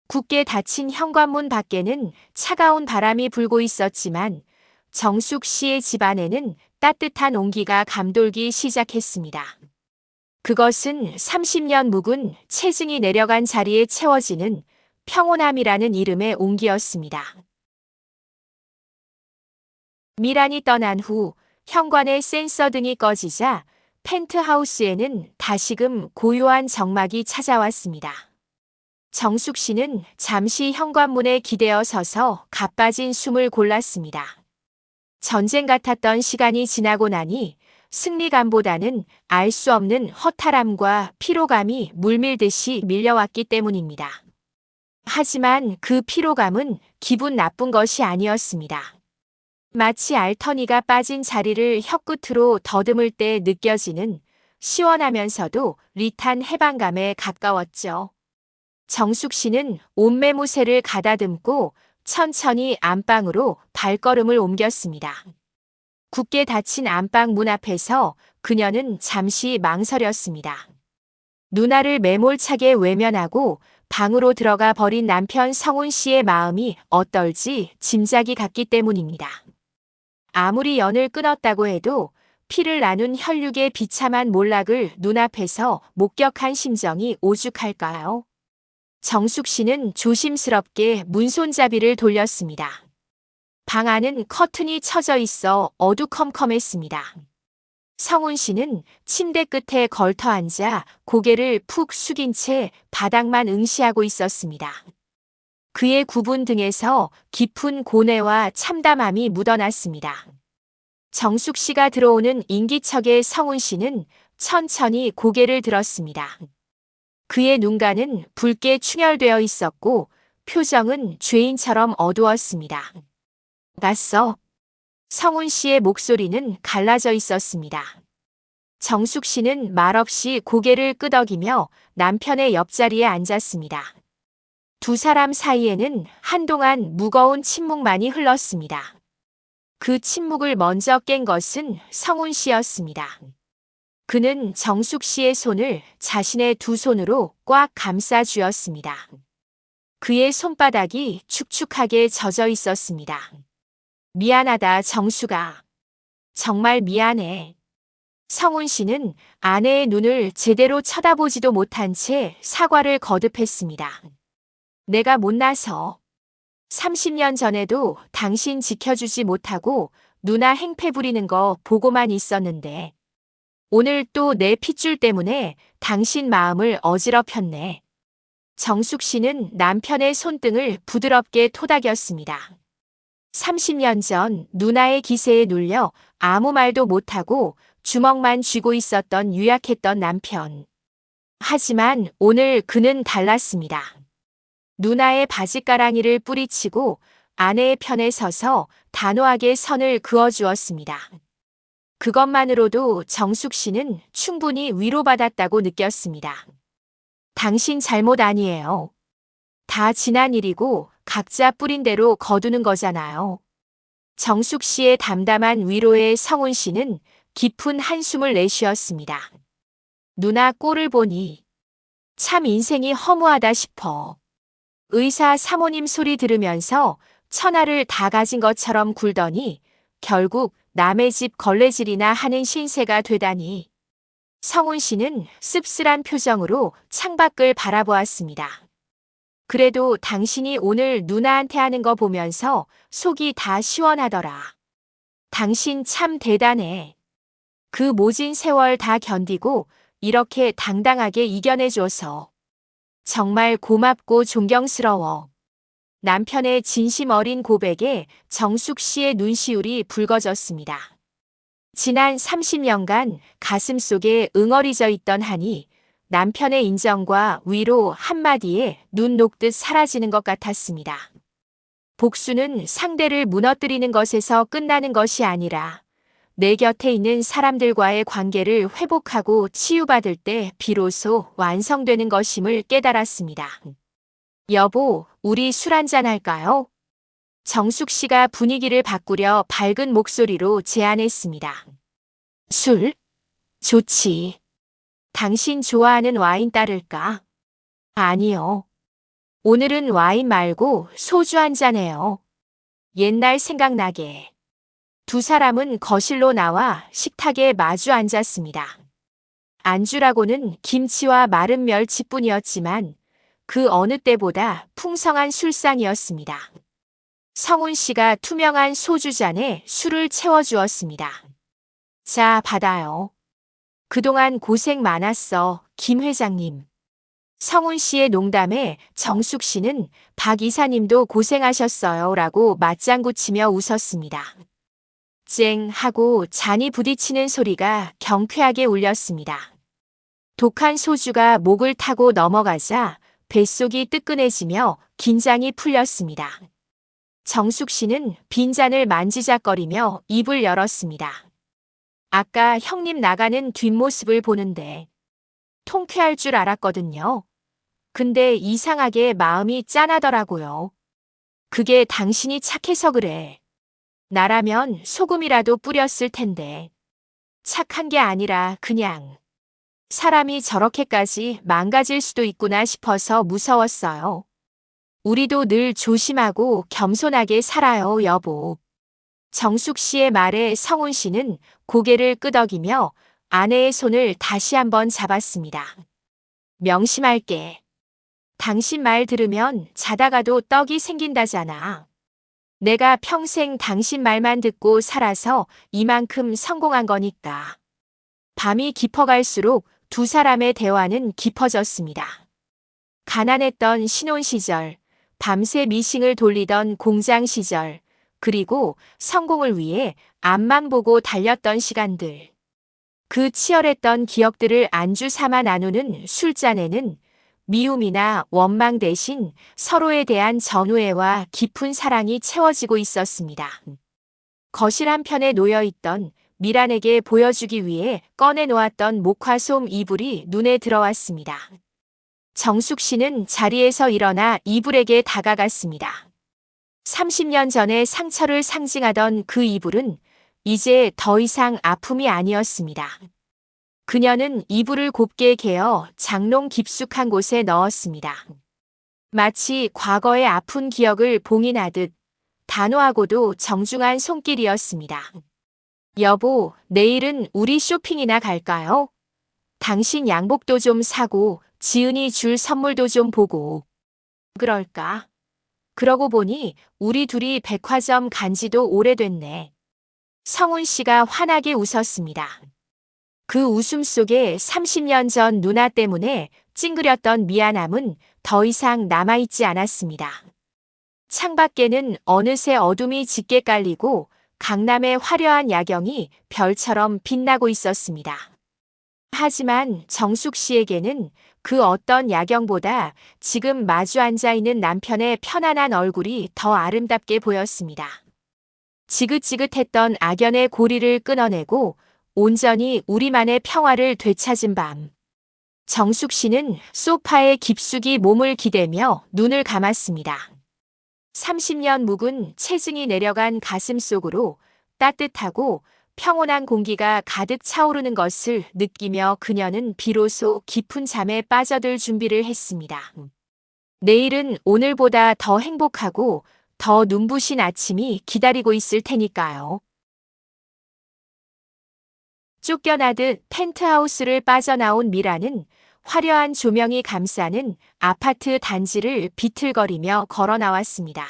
굳게 닫힌 현관문 밖에는 차가운 바람이 불고 있었지만 정숙 씨의 집안에는 따뜻한 온기가 감돌기 시작했습니다. 그것은 30년 묵은 체증이 내려간 자리에 채워지는 평온함이라는 이름의 온기였습니다. 미란이 떠난 후 현관의 센서 등이 꺼지자 펜트하우스에는 다시금 고요한 정막이 찾아왔습니다. 정숙 씨는 잠시 현관문에 기대어 서서 가빠진 숨을 골랐습니다. 전쟁 같았던 시간이 지나고 나니 승리감보다는 알 수 없는 허탈함과 피로감이 물밀듯이 밀려왔기 때문입니다. 하지만 그 피로감은 기분 나쁜 것이 아니었습니다. 마치 알터니가 빠진 자리를 혀끝으로 더듬을 때 느껴지는 시원하면서도 리탄 해방감에 가까웠죠. 정숙 씨는 옷매무새를 가다듬고 천천히 안방으로 발걸음을 옮겼습니다. 굳게 닫힌 안방 문 앞에서 그녀는 잠시 망설였습니다. 누나를 매몰차게 외면하고 방으로 들어가 버린 남편 성훈 씨의 마음이 어떨지 짐작이 갔기 때문입니다. 아무리 연을 끊었다고 해도 피를 나눈 혈육의 비참한 몰락을 눈앞에서 목격한 심정이 오죽할까요? 정숙 씨는 조심스럽게 문손잡이를 돌렸습니다. 방 안은 커튼이 쳐져 있어 어두컴컴했습니다. 성훈 씨는 침대 끝에 걸터 앉아 고개를 푹 숙인 채 바닥만 응시하고 있었습니다. 그의 굽은 등에서 깊은 고뇌와 참담함이 묻어났습니다. 정숙 씨가 들어오는 인기척에 성훈 씨는 천천히 고개를 들었습니다. 그의 눈가는 붉게 충혈되어 있었고 표정은 죄인처럼 어두웠습니다. 갔어. 성훈 씨의 목소리는 갈라져 있었습니다. 정숙 씨는 말없이 고개를 끄덕이며 남편의 옆자리에 앉았습니다. 두 사람 사이에는 한동안 무거운 침묵만이 흘렀습니다. 그 침묵을 먼저 깬 것은 성훈 씨였습니다. 그는 정숙 씨의 손을 자신의 두 손으로 꽉 감싸 쥐었습니다. 그의 손바닥이 축축하게 젖어 있었습니다. 미안하다, 정숙아. 정말 미안해. 성훈 씨는 아내의 눈을 제대로 쳐다보지도 못한 채 사과를 거듭했습니다. 내가 못나서 30년 전에도 당신 지켜주지 못하고 누나 행패 부리는 거 보고만 있었는데 오늘 또 내 핏줄 때문에 당신 마음을 어지럽혔네. 정숙 씨는 남편의 손등을 부드럽게 토닥였습니다. 30년 전 누나의 기세에 눌려 아무 말도 못하고 주먹만 쥐고 있었던 유약했던 남편. 하지만 오늘 그는 달랐습니다. 누나의 바짓가랑이를 뿌리치고 아내의 편에 서서 단호하게 선을 그어주었습니다. 그것만으로도 정숙 씨는 충분히 위로받았다고 느꼈습니다. 당신 잘못 아니에요. 다 지난 일이고 각자 뿌린 대로 거두는 거잖아요. 정숙 씨의 담담한 위로에 성훈 씨는 깊은 한숨을 내쉬었습니다. 누나 꼴을 보니 참 인생이 허무하다 싶어. 의사 사모님 소리 들으면서 천하를 다 가진 것처럼 굴더니 결국 남의 집 걸레질이나 하는 신세가 되다니. 성훈 씨는 씁쓸한 표정으로 창밖을 바라보았습니다. 그래도 당신이 오늘 누나한테 하는 거 보면서 속이 다 시원하더라. 당신 참 대단해. 그 모진 세월 다 견디고 이렇게 당당하게 이겨내줘서. 정말 고맙고 존경스러워. 남편의 진심 어린 고백에 정숙 씨의 눈시울이 붉어졌습니다. 지난 30년간 가슴속에 응어리져 있던 한이 남편의 인정과 위로 한마디에 눈 녹듯 사라지는 것 같았습니다. 복수는 상대를 무너뜨리는 것에서 끝나는 것이 아니라 내 곁에 있는 사람들과의 관계를 회복하고 치유받을 때 비로소 완성되는 것임을 깨달았습니다. 여보, 우리 술 한잔 할까요? 정숙 씨가 분위기를 바꾸려 밝은 목소리로 제안했습니다. 술? 좋지. 당신 좋아하는 와인 따를까? 아니요. 오늘은 와인 말고 소주 한 잔해요. 옛날 생각나게. 두 사람은 거실로 나와 식탁에 마주 앉았습니다. 안주라고는 김치와 마른 멸치뿐이었지만 그 어느 때보다 풍성한 술상이었습니다. 성훈 씨가 투명한 소주잔에 술을 채워주었습니다. 자, 받아요. 그동안 고생 많았어, 김 회장님. 성훈 씨의 농담에 정숙 씨는 박 이사님도 고생하셨어요 라고 맞장구 치며 웃었습니다. 쨍 하고 잔이 부딪히는 소리가 경쾌하게 울렸습니다. 독한 소주가 목을 타고 넘어가자 뱃속이 뜨끈해지며 긴장이 풀렸습니다. 정숙 씨는 빈잔을 만지작거리며 입을 열었습니다. 아까 형님 나가는 뒷모습을 보는데 통쾌할 줄 알았거든요. 근데 이상하게 마음이 짠하더라고요. 그게 당신이 착해서 그래. 나라면 소금이라도 뿌렸을 텐데. 착한 게 아니라 그냥 사람이 저렇게까지 망가질 수도 있구나 싶어서 무서웠어요. 우리도 늘 조심하고 겸손하게 살아요, 여보. 정숙 씨의 말에 성훈 씨는 고개를 끄덕이며 아내의 손을 다시 한번 잡았습니다. 명심할게. 당신 말 들으면 자다가도 떡이 생긴다잖아. 내가 평생 당신 말만 듣고 살아서 이만큼 성공한 거니까. 밤이 깊어갈수록 두 사람의 대화는 깊어졌습니다. 가난했던 신혼 시절, 밤새 미싱을 돌리던 공장 시절, 그리고 성공을 위해 앞만 보고 달렸던 시간들. 그 치열했던 기억들을 안주 삼아 나누는 술잔에는 미움이나 원망 대신 서로에 대한 전우애와 깊은 사랑이 채워지고 있었습니다. 거실 한편에 놓여있던 미란에게 보여주기 위해 꺼내놓았던 목화솜 이불이 눈에 들어왔습니다. 정숙 씨는 자리에서 일어나 이불에게 다가갔습니다. 30년 전에 상처를 상징하던 그 이불은 이제 더 이상 아픔이 아니었습니다. 그녀는 이불을 곱게 개어 장롱 깊숙한 곳에 넣었습니다. 마치 과거의 아픈 기억을 봉인하듯 단호하고도 정중한 손길이었습니다. 여보, 내일은 우리 쇼핑이나 갈까요? 당신 양복도 좀 사고 지은이 줄 선물도 좀 보고. 그럴까? 그러고 보니 우리 둘이 백화점 간 지도 오래됐네. 성훈 씨가 환하게 웃었습니다. 그 웃음 속에 30년 전 누나 때문에 찡그렸던 미안함은 더 이상 남아있지 않았습니다. 창밖에는 어느새 어둠이 짙게 깔리고 강남의 화려한 야경이 별처럼 빛나고 있었습니다. 하지만 정숙 씨에게는 그 어떤 야경보다 지금 마주 앉아 있는 남편의 편안한 얼굴이 더 아름답게 보였습니다. 지긋지긋했던 악연의 고리를 끊어내고 온전히 우리만의 평화를 되찾은 밤. 정숙 씨는 소파에 깊숙이 몸을 기대며 눈을 감았습니다. 30년 묵은 체증이 내려간 가슴 속으로 따뜻하고 평온한 공기가 가득 차오르는 것을 느끼며 그녀는 비로소 깊은 잠에 빠져들 준비를 했습니다. 내일은 오늘보다 더 행복하고 더 눈부신 아침이 기다리고 있을 테니까요. 쫓겨나듯 펜트하우스를 빠져나온 미라는 화려한 조명이 감싸는 아파트 단지를 비틀거리며 걸어 나왔습니다.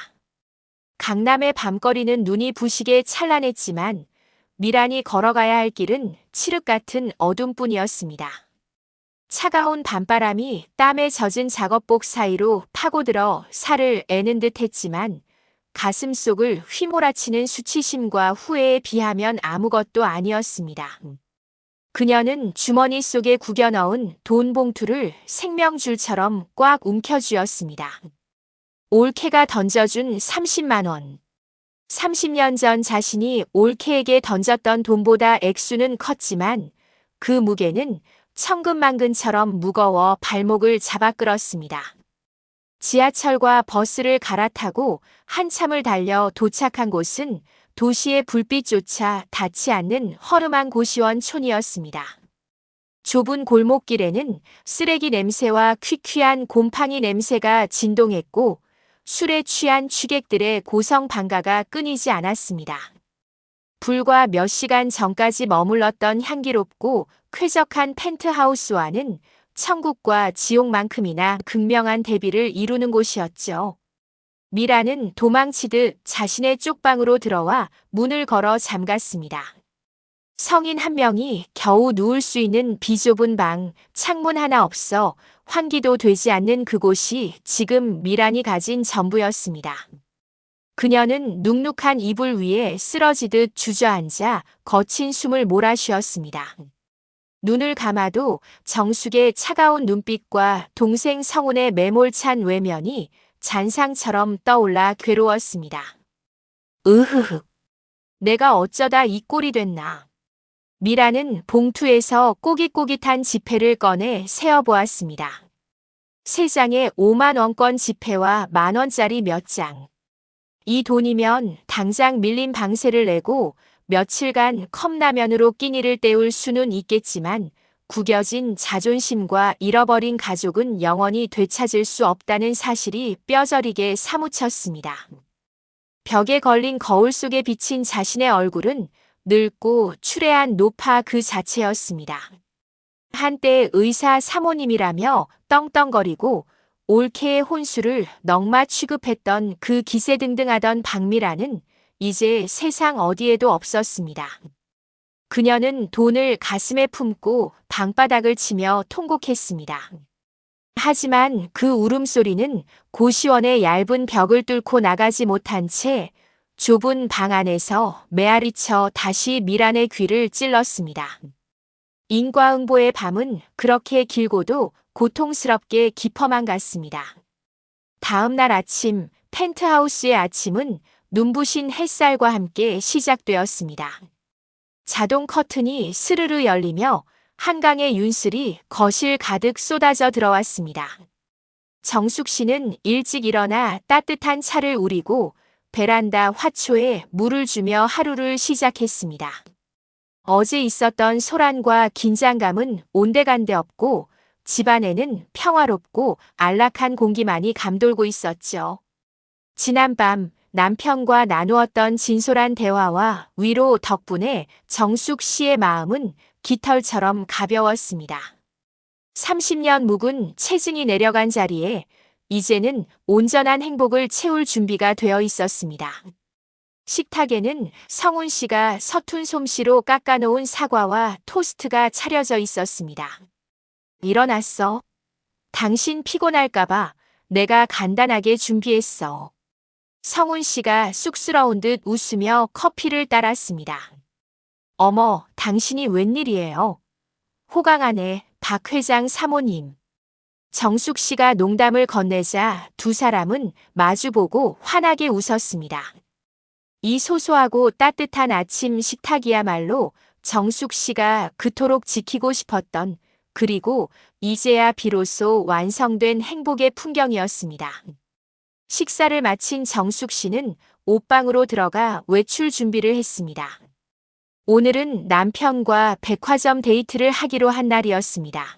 강남의 밤거리는 눈이 부시게 찬란했지만 미란이 걸어가야 할 길은 칠흑 같은 어둠뿐이었습니다. 차가운 밤바람이 땀에 젖은 작업복 사이로 파고들어 살을 애는 듯 했지만 가슴 속을 휘몰아치는 수치심과 후회에 비하면 아무것도 아니었습니다. 그녀는 주머니 속에 구겨 넣은 돈 봉투를 생명줄처럼 꽉 움켜쥐었습니다. 올케가 던져준 30만 원. 30년 전 자신이 올케에게 던졌던 돈보다 액수는 컸지만 그 무게는 천근만근처럼 무거워 발목을 잡아 끌었습니다. 지하철과 버스를 갈아타고 한참을 달려 도착한 곳은 도시의 불빛조차 닿지 않는 허름한 고시원 촌이었습니다. 좁은 골목길에는 쓰레기 냄새와 퀴퀴한 곰팡이 냄새가 진동했고 술에 취한 취객들의 고성 방가가 끊이지 않았습니다. 불과 몇 시간 전까지 머물렀던 향기롭고 쾌적한 펜트하우스와는 천국과 지옥만큼이나 극명한 대비를 이루는 곳이었죠. 미라는 도망치듯 자신의 쪽방으로 들어와 문을 걸어 잠갔습니다. 성인 한 명이 겨우 누울 수 있는 비좁은 방, 창문 하나 없어 환기도 되지 않는 그곳이 지금 미란이 가진 전부였습니다. 그녀는 눅눅한 이불 위에 쓰러지듯 주저앉아 거친 숨을 몰아쉬었습니다. 눈을 감아도 정숙의 차가운 눈빛과 동생 성훈의 매몰찬 외면이 잔상처럼 떠올라 괴로웠습니다. 으흐흐. 내가 어쩌다 이 꼴이 됐나. 미라는 봉투에서 꼬깃꼬깃한 지폐를 꺼내 세어보았습니다. 세 장의 5만 원권 지폐와 만원짜리 몇 장. 이 돈이면 당장 밀린 방세를 내고 며칠간 컵라면으로 끼니를 때울 수는 있겠지만 구겨진 자존심과 잃어버린 가족은 영원히 되찾을 수 없다는 사실이 뼈저리게 사무쳤습니다. 벽에 걸린 거울 속에 비친 자신의 얼굴은 늙고 추레한 노파 그 자체였습니다. 한때 의사 사모님이라며 떵떵거리고 올케의 혼수를 넉마 취급했던 그 기세등등하던 박미라는 이제 세상 어디에도 없었습니다. 그녀는 돈을 가슴에 품고 방바닥을 치며 통곡했습니다. 하지만 그 울음소리는 고시원의 얇은 벽을 뚫고 나가지 못한 채 좁은 방 안에서 메아리쳐 다시 미란의 귀를 찔렀습니다. 인과응보의 밤은 그렇게 길고도 고통스럽게 깊어만 갔습니다. 다음 날 아침, 펜트하우스의 아침은 눈부신 햇살과 함께 시작되었습니다. 자동 커튼이 스르르 열리며 한강의 윤슬이 거실 가득 쏟아져 들어왔습니다. 정숙 씨는 일찍 일어나 따뜻한 차를 우리고 베란다 화초에 물을 주며 하루를 시작했습니다. 어제 있었던 소란과 긴장감은 온데간데 없고 집안에는 평화롭고 안락한 공기만이 감돌고 있었죠. 지난밤 남편과 나누었던 진솔한 대화와 위로 덕분에 정숙 씨의 마음은 깃털처럼 가벼웠습니다. 30년 묵은 체증이 내려간 자리에 이제는 온전한 행복을 채울 준비가 되어 있었습니다. 식탁에는 성훈 씨가 서툰 솜씨로 깎아놓은 사과와 토스트가 차려져 있었습니다. 일어났어. 당신 피곤할까봐 내가 간단하게 준비했어. 성훈 씨가 쑥스러운 듯 웃으며 커피를 따랐습니다. 어머, 당신이 웬일이에요? 호강하네, 박 회장 사모님. 정숙 씨가 농담을 건네자 두 사람은 마주보고 환하게 웃었습니다. 이 소소하고 따뜻한 아침 식탁이야말로 정숙 씨가 그토록 지키고 싶었던 그리고 이제야 비로소 완성된 행복의 풍경이었습니다. 식사를 마친 정숙 씨는 옷방으로 들어가 외출 준비를 했습니다. 오늘은 남편과 백화점 데이트를 하기로 한 날이었습니다.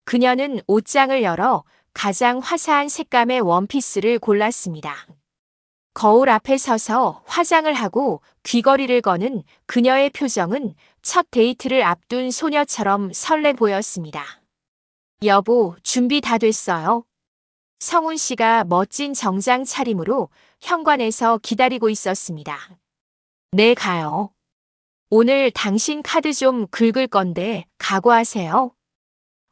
그녀는 옷장을 열어 가장 화사한 색감의 원피스를 골랐습니다. 거울 앞에 서서 화장을 하고 귀걸이를 거는 그녀의 표정은 첫 데이트를 앞둔 소녀처럼 설레 보였습니다. 여보, 준비 다 됐어요. 성훈 씨가 멋진 정장 차림으로 현관에서 기다리고 있었습니다. 네, 가요. 오늘 당신 카드 좀 긁을 건데 각오하세요.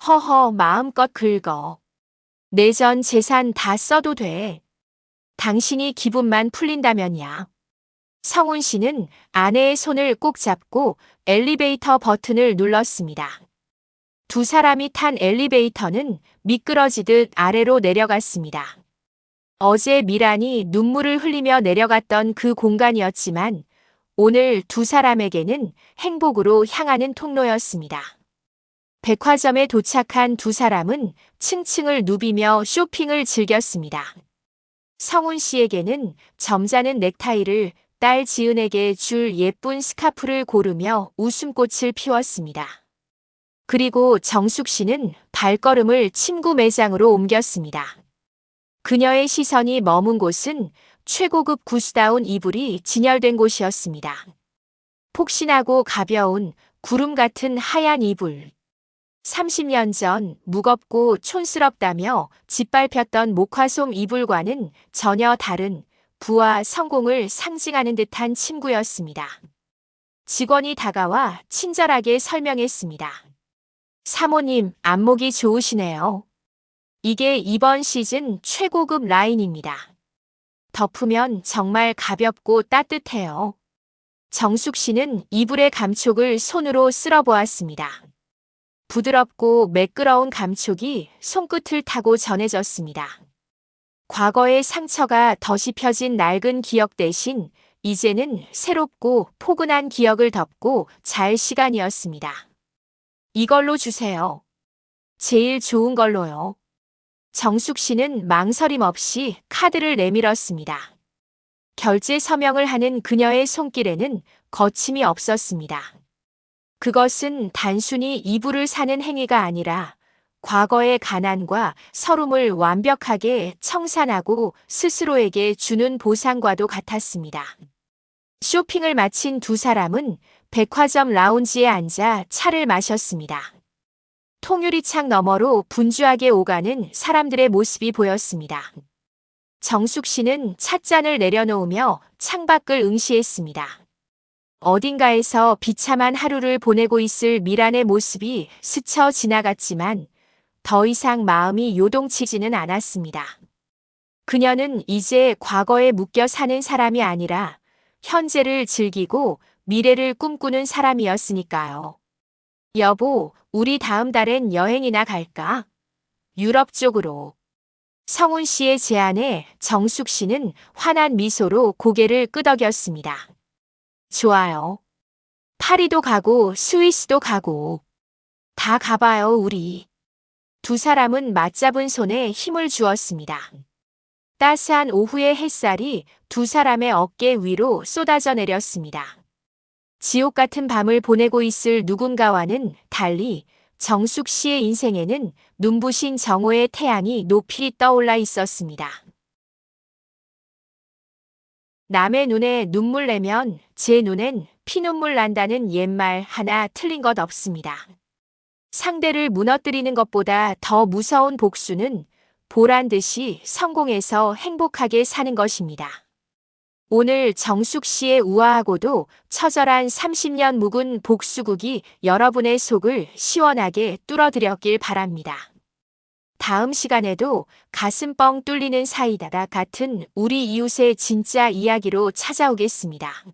허허, 마음껏 긁어. 내 전 재산 다 써도 돼. 당신이 기분만 풀린다면야. 성훈 씨는 아내의 손을 꼭 잡고 엘리베이터 버튼을 눌렀습니다. 두 사람이 탄 엘리베이터는 미끄러지듯 아래로 내려갔습니다. 어제 미란이 눈물을 흘리며 내려갔던 그 공간이었지만 오늘 두 사람에게는 행복으로 향하는 통로였습니다. 백화점에 도착한 두 사람은 층층을 누비며 쇼핑을 즐겼습니다. 성훈 씨에게는 점잖은 넥타이를, 딸 지은에게 줄 예쁜 스카프를 고르며 웃음꽃을 피웠습니다. 그리고 정숙 씨는 발걸음을 침구 매장으로 옮겼습니다. 그녀의 시선이 머문 곳은 최고급 구스다운 이불이 진열된 곳이었습니다. 폭신하고 가벼운 구름 같은 하얀 이불. 30년 전 무겁고 촌스럽다며 짓밟혔던 목화솜 이불과는 전혀 다른 부와 성공을 상징하는 듯한 침구였습니다. 직원이 다가와 친절하게 설명했습니다. 사모님, 안목이 좋으시네요. 이게 이번 시즌 최고급 라인입니다. 덮으면 정말 가볍고 따뜻해요. 정숙 씨는 이불의 감촉을 손으로 쓸어보았습니다. 부드럽고 매끄러운 감촉이 손끝을 타고 전해졌습니다. 과거의 상처가 덧이 펴진 낡은 기억 대신 이제는 새롭고 포근한 기억을 덮고 잘 시간이었습니다. 이걸로 주세요. 제일 좋은 걸로요. 정숙 씨는 망설임 없이 카드를 내밀었습니다. 결제 서명을 하는 그녀의 손길에는 거침이 없었습니다. 그것은 단순히 이불을 사는 행위가 아니라 과거의 가난과 서름을 완벽하게 청산하고 스스로에게 주는 보상과도 같았습니다. 쇼핑을 마친 두 사람은 백화점 라운지에 앉아 차를 마셨습니다. 통유리창 너머로 분주하게 오가는 사람들의 모습이 보였습니다. 정숙 씨는 찻잔을 내려놓으며 창밖을 응시했습니다. 어딘가에서 비참한 하루를 보내고 있을 미란의 모습이 스쳐 지나갔지만 더 이상 마음이 요동치지는 않았습니다. 그녀는 이제 과거에 묶여 사는 사람이 아니라 현재를 즐기고 미래를 꿈꾸는 사람이었으니까요. 여보, 우리 다음 달엔 여행이나 갈까? 유럽 쪽으로. 성훈 씨의 제안에 정숙 씨는 환한 미소로 고개를 끄덕였습니다. 좋아요. 파리도 가고 스위스도 가고. 다 가봐요, 우리. 두 사람은 맞잡은 손에 힘을 주었습니다. 따스한 오후의 햇살이 두 사람의 어깨 위로 쏟아져 내렸습니다. 지옥 같은 밤을 보내고 있을 누군가와는 달리 정숙 씨의 인생에는 눈부신 정오의 태양이 높이 떠올라 있었습니다. 남의 눈에 눈물 내면 제 눈엔 피눈물 난다는 옛말 하나 틀린 것 없습니다. 상대를 무너뜨리는 것보다 더 무서운 복수는 보란 듯이 성공해서 행복하게 사는 것입니다. 오늘 정숙 씨의 우아하고도 처절한 30년 묵은 복수극이 여러분의 속을 시원하게 뚫어드렸길 바랍니다. 다음 시간에도 가슴 뻥 뚫리는 사이다가 같은 우리 이웃의 진짜 이야기로 찾아오겠습니다.